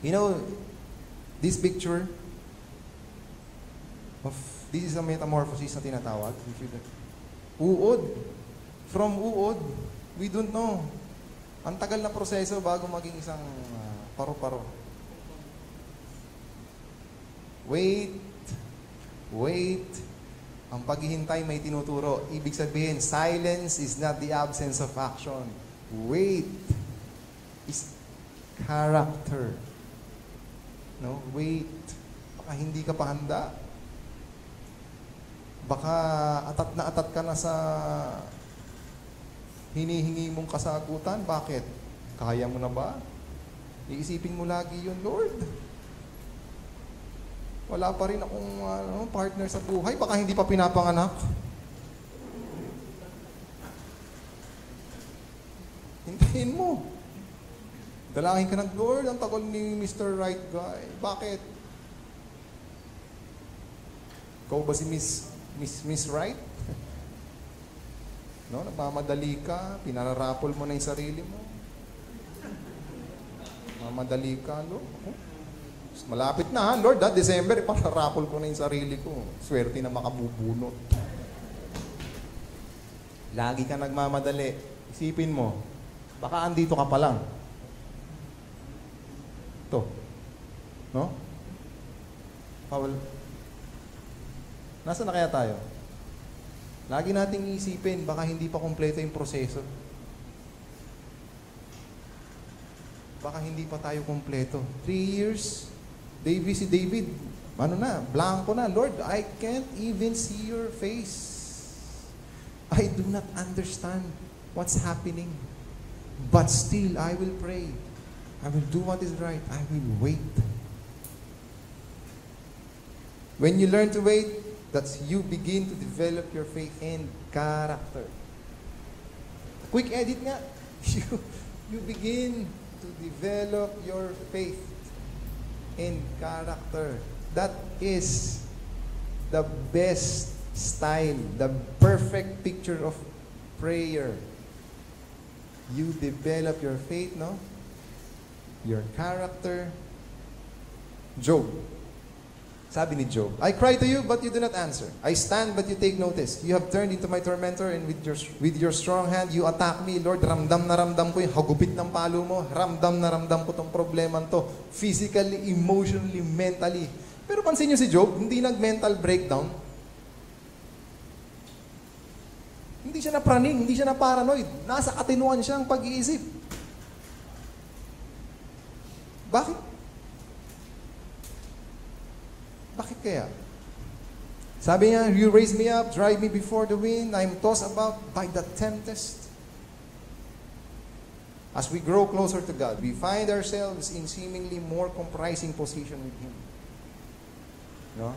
You know, this picture of, this is a metamorphosis na tinatawag. Uod. From uod, we don't know. Ang tagal na proseso bago maging isang paro-paro. Wait. Ang paghihintay may tinuturo. Ibig sabihin, silence is not the absence of action. Wait is character. No? Wait. Baka hindi ka pa handa. Baka atat ka na sa hinihingi mong kasagutan. Bakit? Kaya mo na ba? Iisipin mo lagi yun, Lord. Wala pa rin akong partner sa buhay. Baka hindi pa pinapanganak. Hintayin mo. Dalangin ka ng Lord. Ang tagal ni Mr. Right Guy. Bakit? Ikaw ba si Miss Right? No, nagmamadali ka. Pinararapol mo na yung sarili mo. Mamadali ka, Lord. Malapit na ha, Lord, December, pararapol ko na yung sarili ko. Swerte na makabubunot. Lagi ka nagmamadali. Isipin mo, baka andito ka pa lang. Ito. No? Paul, nasa na kaya tayo? Lagi nating isipin, baka hindi pa kumpleto yung proseso. Baka hindi pa tayo kumpleto. 3 years, si David, blanco na. Lord, I can't even see your face. I do not understand what's happening. But still, I will pray. I will do what is right. I will wait. When you learn to wait, that's you begin to develop your faith and character. Quick edit nga. You begin to develop your faith and character. That is the best style, the perfect picture of prayer. You develop your faith, no? Your character. Job. Sabi ni Job, I cry to you, but you do not answer. I stand, but you take notice. You have turned into my tormentor, and with your strong hand, you attack me. Lord, ramdam na ramdam ko yung hagupit ng palo mo. Ramdam na ramdam ko tong problema to. Physically, emotionally, mentally. Pero pansin niyo si Job, hindi nag-mental breakdown. Hindi siya napraning, hindi siya na paranoid. Nasa katinuan siya ang pag-iisip. Bakit? Bakit kaya? Sabi niya, you raise me up, drive me before the wind, I am tossed about by the tempest. As we grow closer to God, we find ourselves in seemingly more comprising position with Him. No?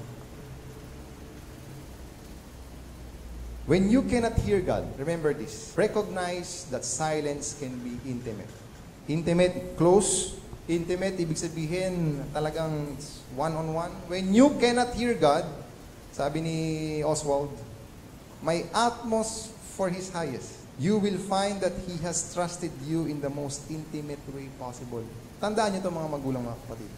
When you cannot hear God, remember this, recognize that silence can be intimate. Intimate, close. Intimate, ibig sabihin talagang one-on-one. When you cannot hear God, sabi ni Oswald, my utmost for His highest. You will find that He has trusted you in the most intimate way possible. Tandaan niyo ito mga magulang, mga kapatid.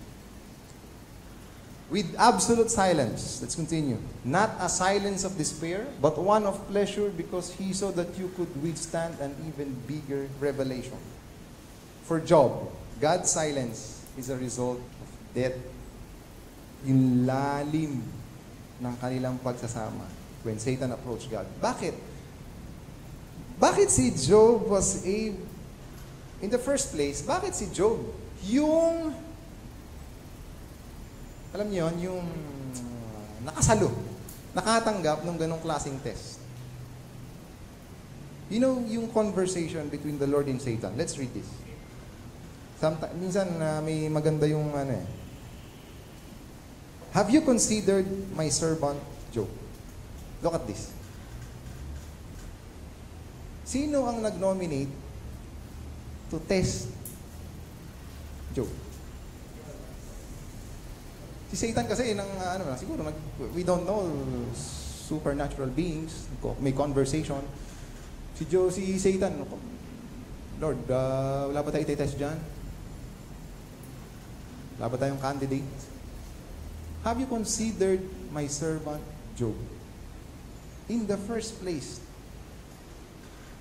With absolute silence, let's continue. Not a silence of despair, but one of pleasure because He saw that you could withstand an even bigger revelation. For Job, God's silence is a result of death. Yung lalim ng kanilang pagsasama when Satan approached God. Bakit? Bakit si Job was in the first place, bakit si Job yung alam niyo yun, yung nakasalo, nakatanggap ng ganong klaseng test? You know, yung conversation between the Lord and Satan. Let's read this. Minsan may maganda yung Have you considered my servant Job? Look at this. Sino ang nag-nominate to test Job? Si Satan kasi siguro we don't know, supernatural beings, may conversation. Si Satan, Lord, wala ba tayo i-test dyan? Wala ba tayong candidate? Have you considered my servant Job? In the first place,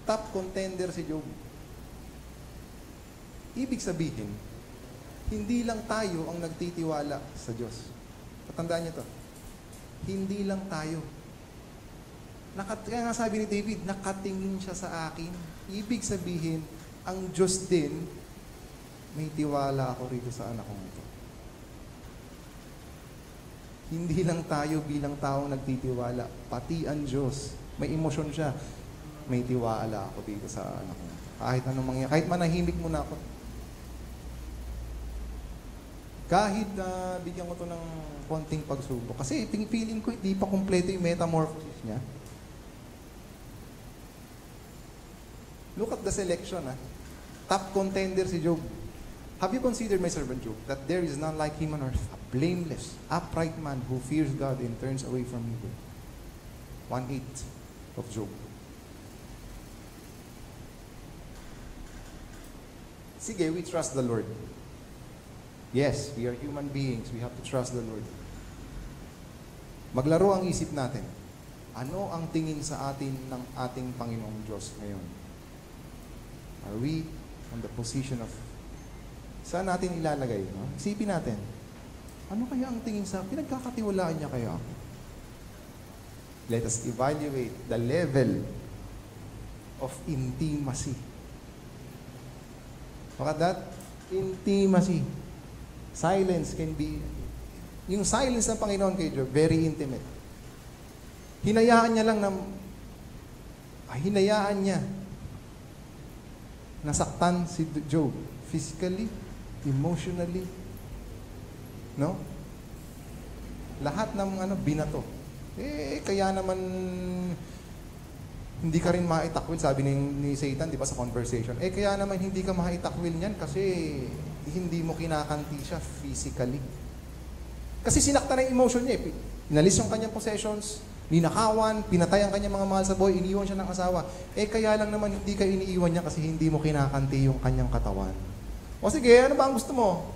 top contender si Job. Ibig sabihin, hindi lang tayo ang nagtitiwala sa Diyos. Patandaan niyo to. Hindi lang tayo. Kaya nga sabi ni David, nakatingin siya sa akin. Ibig sabihin, ang Diyos din, may tiwala ako rito sa anak kong ito. Hindi lang tayo bilang taong nagtitiwala, pati ang Diyos. May emosyon siya. May tiwala ako dito sa anak kong ito. Kahit anong mangyayari, kahit manahimik muna ako. Kahit bigyan ko to ng konting pagsubok. Kasi feeling ko hindi pa kumpleto yung metamorphosis niya. Look at the selection. Top contender si Job. Have you considered my servant Job, that there is none like him on earth, a blameless, upright man who fears God and turns away from evil? 1/8 of Job. Sige, we trust the Lord. Yes, we are human beings. We have to trust the Lord. Maglaro ang isip natin. Ano ang tingin sa atin ng ating Panginoong Diyos ngayon? Are we on the position of... Saan natin ilalagay? No? Isipin natin. Ano kaya ang tingin sa... Pinagkakatiwalaan niya kaya ako? Let us evaluate the level of intimacy. Look at that. Intimacy. Silence can be... Yung silence ng Panginoon kay Job, very intimate. Hinayaan niya lang na... Hinayaan niya. Nasaktan si Job. Physically, emotionally. No? Lahat ng binato. Kaya naman... Hindi ka rin maitakwil, sabi ni Satan, di ba, sa conversation. Kaya naman hindi ka maitakwil niyan kasi hindi mo kinakanti siya physically. Kasi sinaktan na yung emotion niya. Inalis yung kanyang possessions, ninakawan, pinatay ang kanyang mga mahal sa buhay, iniwan siya ng asawa. Kaya lang naman hindi ka iniiwan niya kasi hindi mo kinakanti yung kanyang katawan. O sige, ano ba ang gusto mo?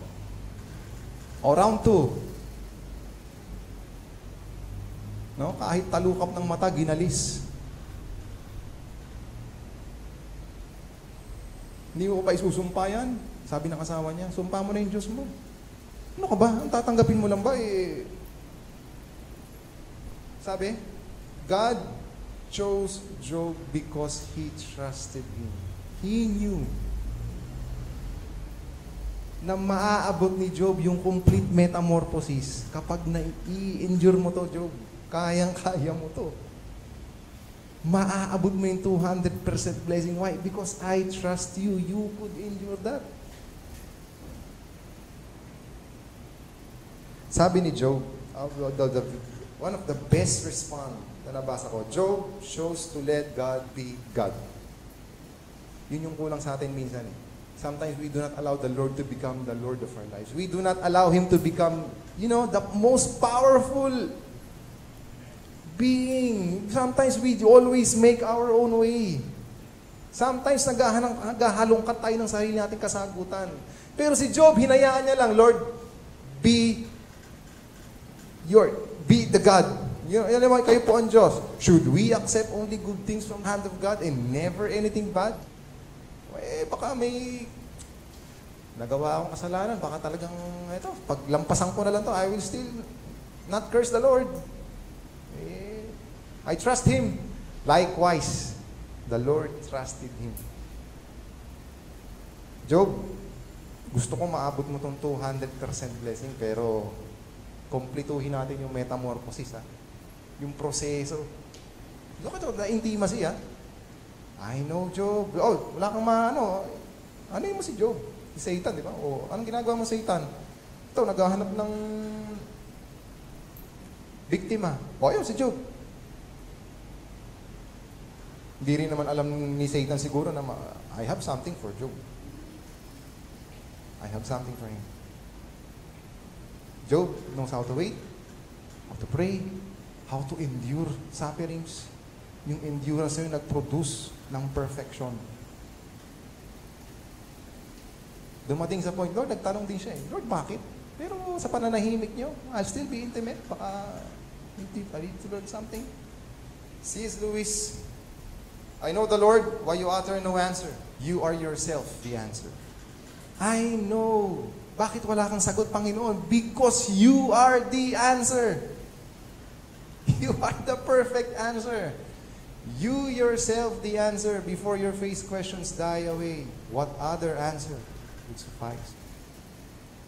O round 2. No? Kahit talukap ng mata, ginalis. Hindi mo pa isusumpa yan. Sabi ng asawa niya, sumpa mo na yung Diyos mo. Ano ka ba? Ang tatanggapin mo lang ba? Sabi, God chose Job because He trusted Him. He knew na maaabot ni Job yung complete metamorphosis kapag na-i-endure mo to, Job. Kayang-kaya mo to. Maaabot mo yung 200% blessing. Why? Because I trust you. You could endure that. Sabi ni Job, one of the best response na nabasa ko, Job chose to let God be God. Yun yung kulang sa atin minsan. Sometimes we do not allow the Lord to become the Lord of our lives. We do not allow Him to become, the most powerful being. Sometimes we always make our own way. Sometimes naghahalongkat tayo ng sarili nating kasagutan. Pero si Job, hinayaan niya lang, Lord, be the God. Alam mo, kayo po ang Diyos. Should we accept only good things from the hand of God and never anything bad? Baka may nagawa akong kasalanan. Baka talagang, paglampasan ko na lang to, I will still not curse the Lord. I trust Him. Likewise, the Lord trusted him. Job, gusto ko maabot mo tong 200% blessing, pero kumpletuhin natin yung metamorphosis, yung proseso. Look at the intimacy, I know Job. Wala kang ano yun mo si Job? Si Satan, di ba? Anong ginagawa mo sa Satan? Ito, naghahanap ng biktima. Yun si Job. Hindi rin naman alam ni Satan siguro na I have something for Job. I have something for him. Job knows how to wait, how to pray, how to endure sufferings. Yung endurance na yun nag-produce ng perfection. Dumating sa point, Lord, nagtanong din siya Lord, bakit? Pero sa pananahimik niyo, I'll still be intimate. Baka I need to learn something. C.S. Lewis, I know the Lord, why you utter no answer. You are yourself the answer. I know. Bakit wala kang sagot, Panginoon? Because you are the answer. You are the perfect answer. You yourself the answer before your face questions die away. What other answer would suffice?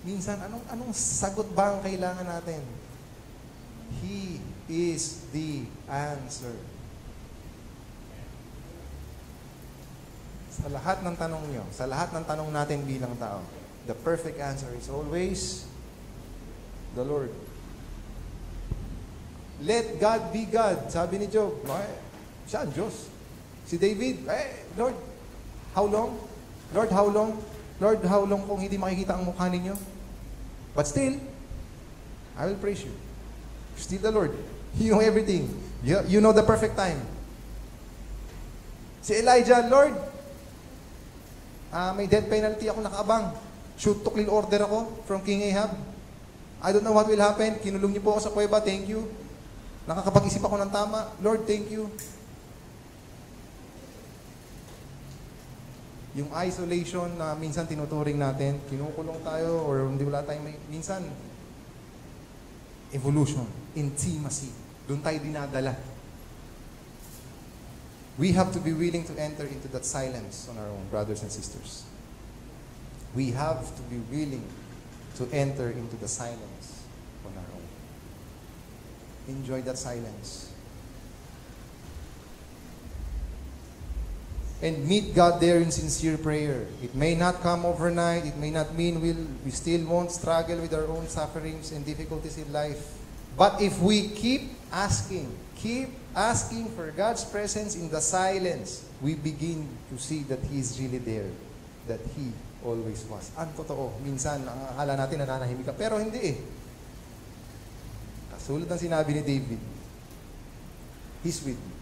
Minsan, anong sagot ba ang kailangan natin? He is the answer. Sa lahat ng tanong nyo, sa lahat ng tanong natin bilang tao, the perfect answer is always the Lord. Let God be God. Sabi ni Job, siya ang Diyos. Si David, Lord, how long? Lord, how long? Lord, how long kung hindi makikita ang mukha ninyo? But still, I will praise you. Still the Lord. You know everything. You know the perfect time. Si Elijah, Lord, may death penalty ako nakaabang. Shoot to kill order ako from King Ahab. I don't know what will happen. Kinulong niyo po ako sa kuweba. Thank you. Nakakapag-isip ako ng tama. Lord, thank you. Yung isolation na minsan tinuturing natin, kinukulong tayo or hindi wala tayong minsan, evolution, intimacy. Doon tayo dinadala. We have to be willing to enter into that silence on our own, brothers and sisters. We have to be willing to enter into the silence on our own. Enjoy that silence. And meet God there in sincere prayer. It may not come overnight. It may not mean we still won't struggle with our own sufferings and difficulties in life. But if we keep asking for God's presence in the silence, we begin to see that He is really there, that He always was. Ang totoo, minsan, ang akala natin nananahimik ka, pero hindi eh. Kasulad ng sinabi ni David, He's with me.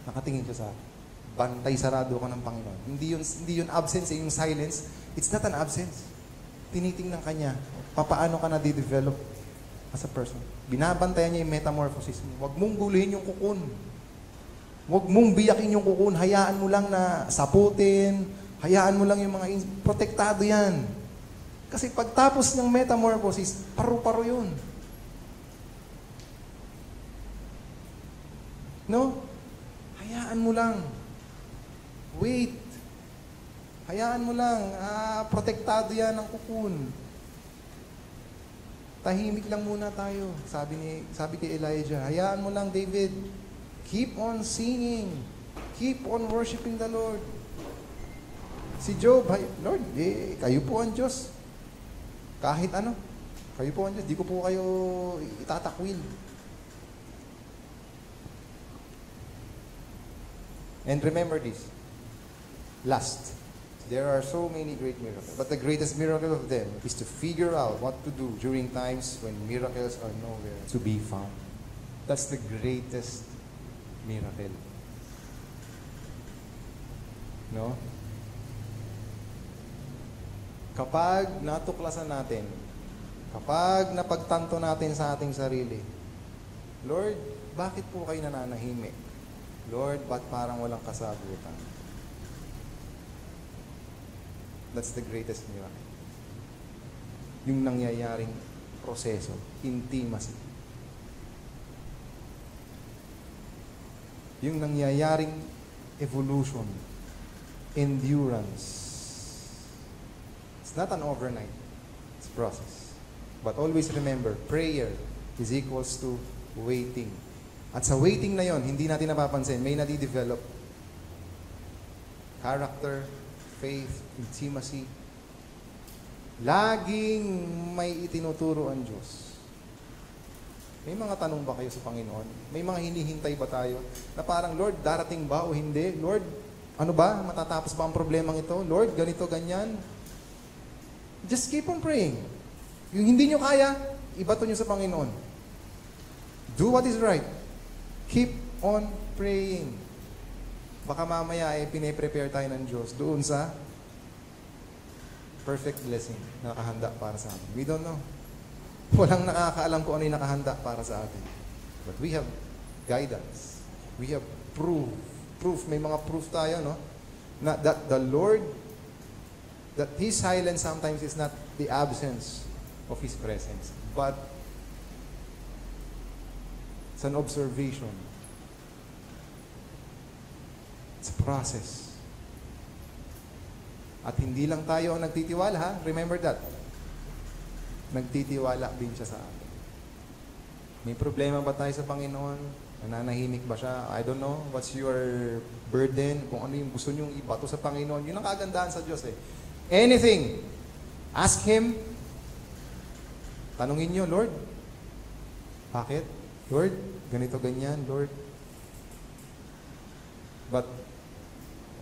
Nakatingin siya sa akin. Bantay sarado ka ng Panginoon. Hindi yun absence, yung silence. It's not an absence. Tinitingnan ka niya, papaano ka na-develop as a person. Binabantayan niya yung metamorphosis mo. Huwag mong gulihin yung kukun. Huwag mong biyakin yung kukun. Hayaan mo lang na saputin. Hayaan mo lang yung mga protektado yan. Kasi pagtapos ng metamorphosis, paru-paro yun. No? Hayaan mo lang. Wait. Hayaan mo lang. Protektado yan ng kukun. Tahimik lang muna tayo. Sabi kay Elijah, hayaan mo lang, David. Keep on singing. Keep on worshiping the Lord. Si Job, Lord, kayo po ang Diyos. Kahit ano, kayo po ang Diyos. Di ko po kayo itatakwil. And remember this. Last. There are so many great miracles. But the greatest miracle of them is to figure out what to do during times when miracles are nowhere to be found. That's the greatest miracle. No? Kapag natuklasan natin, kapag napagtanto natin sa ating sarili, Lord, bakit po kayo nananahimik? Lord, ba't parang walang kasagutan? That's the greatest miracle. Yung nangyayaring proseso, intimacy. Yung nangyayaring evolution, endurance. It's not an overnight. It's a process. But always remember, prayer is equals to waiting. At sa waiting na yon, hindi natin napapansin, may nadidevelop. Character, faith, intimacy. Laging may itinuturo ang Diyos. May mga tanong ba kayo sa Panginoon? May mga hinihintay ba tayo? Na parang, Lord, darating ba o hindi? Lord, ano ba? Matatapos ba ang problemang ito? Lord, ganito, ganyan. Just keep on praying. Yung hindi nyo kaya, ibato nyo sa Panginoon. Do what is right. Keep on praying. Baka mamaya pine-prepare tayo ng Diyos doon sa perfect blessing na nakahanda para sa atin. We don't know. Walang nakakaalam kung ano yung nakahanda para sa atin. But we have guidance. We have proof. May mga proof tayo, no? Na that the Lord that His silence sometimes is not the absence of His presence, but it's an observation. It's a process. At hindi lang tayo ang nagtitiwala, ha? Remember that. Nagtitiwala din siya sa atin. May problema ba tayo sa Panginoon? Nananahimik ba siya? I don't know. What's your burden? Kung ano yung gusto niyong ibato sa Panginoon. Yun ang kagandahan sa Diyos eh. Anything. Ask Him. Tanungin niyo, Lord, bakit? Lord, ganito, ganyan, Lord. But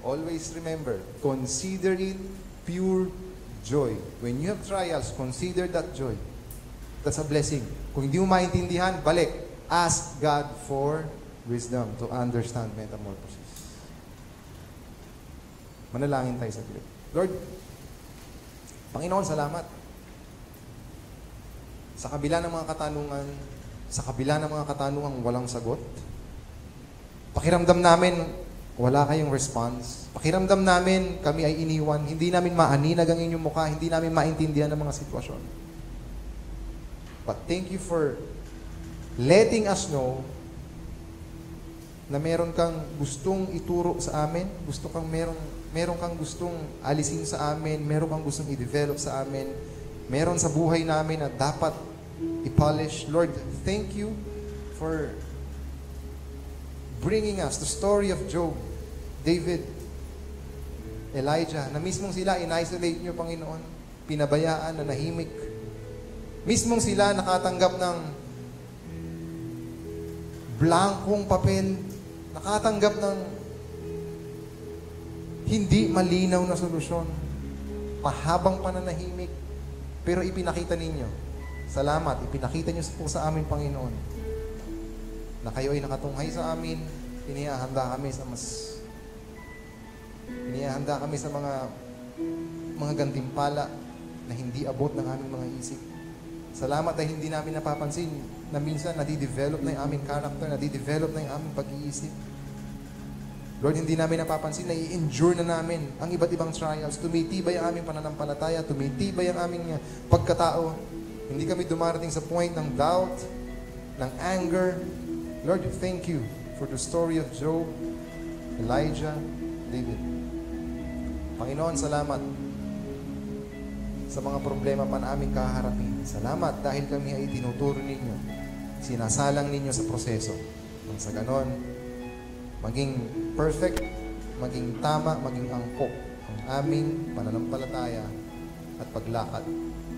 always remember, consider it pure joy. When you have trials, consider that joy. That's a blessing. Kung hindi mo maintindihan, balik. Ask God for wisdom to understand metamorphosis. Manalangin tayo saglit. Lord, Panginoon, salamat. Sa kabila ng mga katanungan, walang sagot. Pakiramdam namin, wala kayong response. Pakiramdam namin, kami ay iniwan. Hindi namin maaninag ang inyong mukha. Hindi namin maintindihan ang mga sitwasyon. But thank you for letting us know na meron kang gustong ituro sa amin, meron kang gustong alisin sa amin, meron kang gustong i-develop sa amin, meron sa buhay namin na dapat i-polish. Lord, thank you for bringing us the story of Job, David, Elijah, na mismong sila in-isolate nyo, Panginoon, pinabayaan, na nahimik. Mismong sila nakatanggap ng blankong papel, nakatanggap ng hindi malinaw na solusyon, pahabang pananahimik, pero ipinakita ninyo. Salamat, ipinakita nyo po sa amin, Panginoon, na kayo ay nakatunghay sa amin. Inihahanda kami sa mga gantimpala na hindi abot ng aming mga isip. Salamat dahil hindi namin napapansin na minsan nadidevelop na yung aming character, nadidevelop na yung aming pag-iisip. Lord, hindi namin napapansin na i-endure na namin ang iba't ibang trials. Tumitibay ang aming pananampalataya, tumitibay ang aming pagkatao. Hindi kami dumarating sa point ng doubt, ng anger. Lord, thank you for the story of Job, Elijah, David. Panginoon, salamat sa mga problema pa na aming kaharapin. Salamat dahil kami ay tinuturo ninyo, sinasalang ninyo sa proseso. Nang sa ganon, maging perfect, maging tama, maging angkop ang aming pananampalataya at paglakad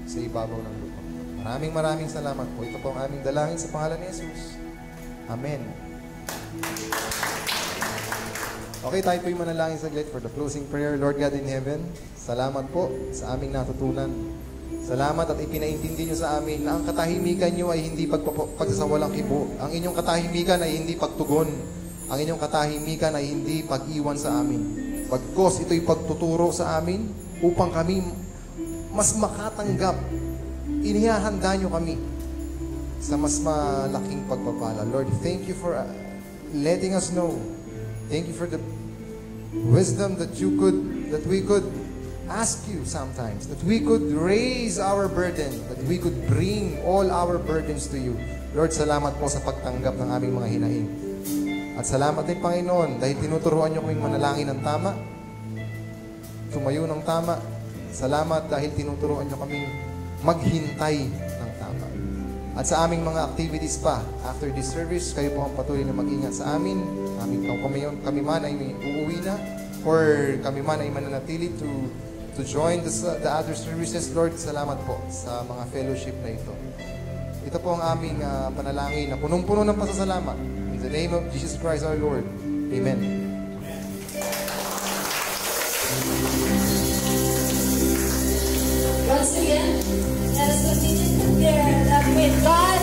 sa ibabaw ng lupa. Maraming salamat po. Ito po ang aming dalangin sa pangalan ni Jesus. Amen. Okay, tayo po yung manalangin saglit for the closing prayer. Lord God in heaven, salamat po sa aming natutunan. Salamat at ipinaintindi nyo sa amin na ang katahimikan nyo ay hindi pagsasawalang kibo. Ang inyong katahimikan ay hindi pagtugon. Ang inyong katahimikan ay hindi pag-iwan sa amin. Pagkos ito'y pagtuturo sa amin upang kami mas makatanggap. Inihahanda nyo kami sa mas malaking pagpapala. Lord, thank you for letting us know. Thank you for the wisdom that we could ask you sometimes, that we could raise our burden, that we could bring all our burdens to you. Lord, salamat po sa pagtanggap ng aming mga hinaing. At salamat din, Panginoon, dahil tinuturuan niyo kaming manalangin ng tama, tumayo ng tama. Salamat dahil tinuturuan niyo kaming maghintay ng tama. At sa aming mga activities pa, after this service, kayo po ang patuloy na mag-ingat sa amin. Kami man ay uuwi na, or kami man ay mananatili to join the other services. Lord, salamat po sa mga fellowship na ito. Ito po ang aming panalangin na punong-puno ng pasasalamat. In the name of Jesus Christ our Lord. Amen. Once again, let us continue to share that with God.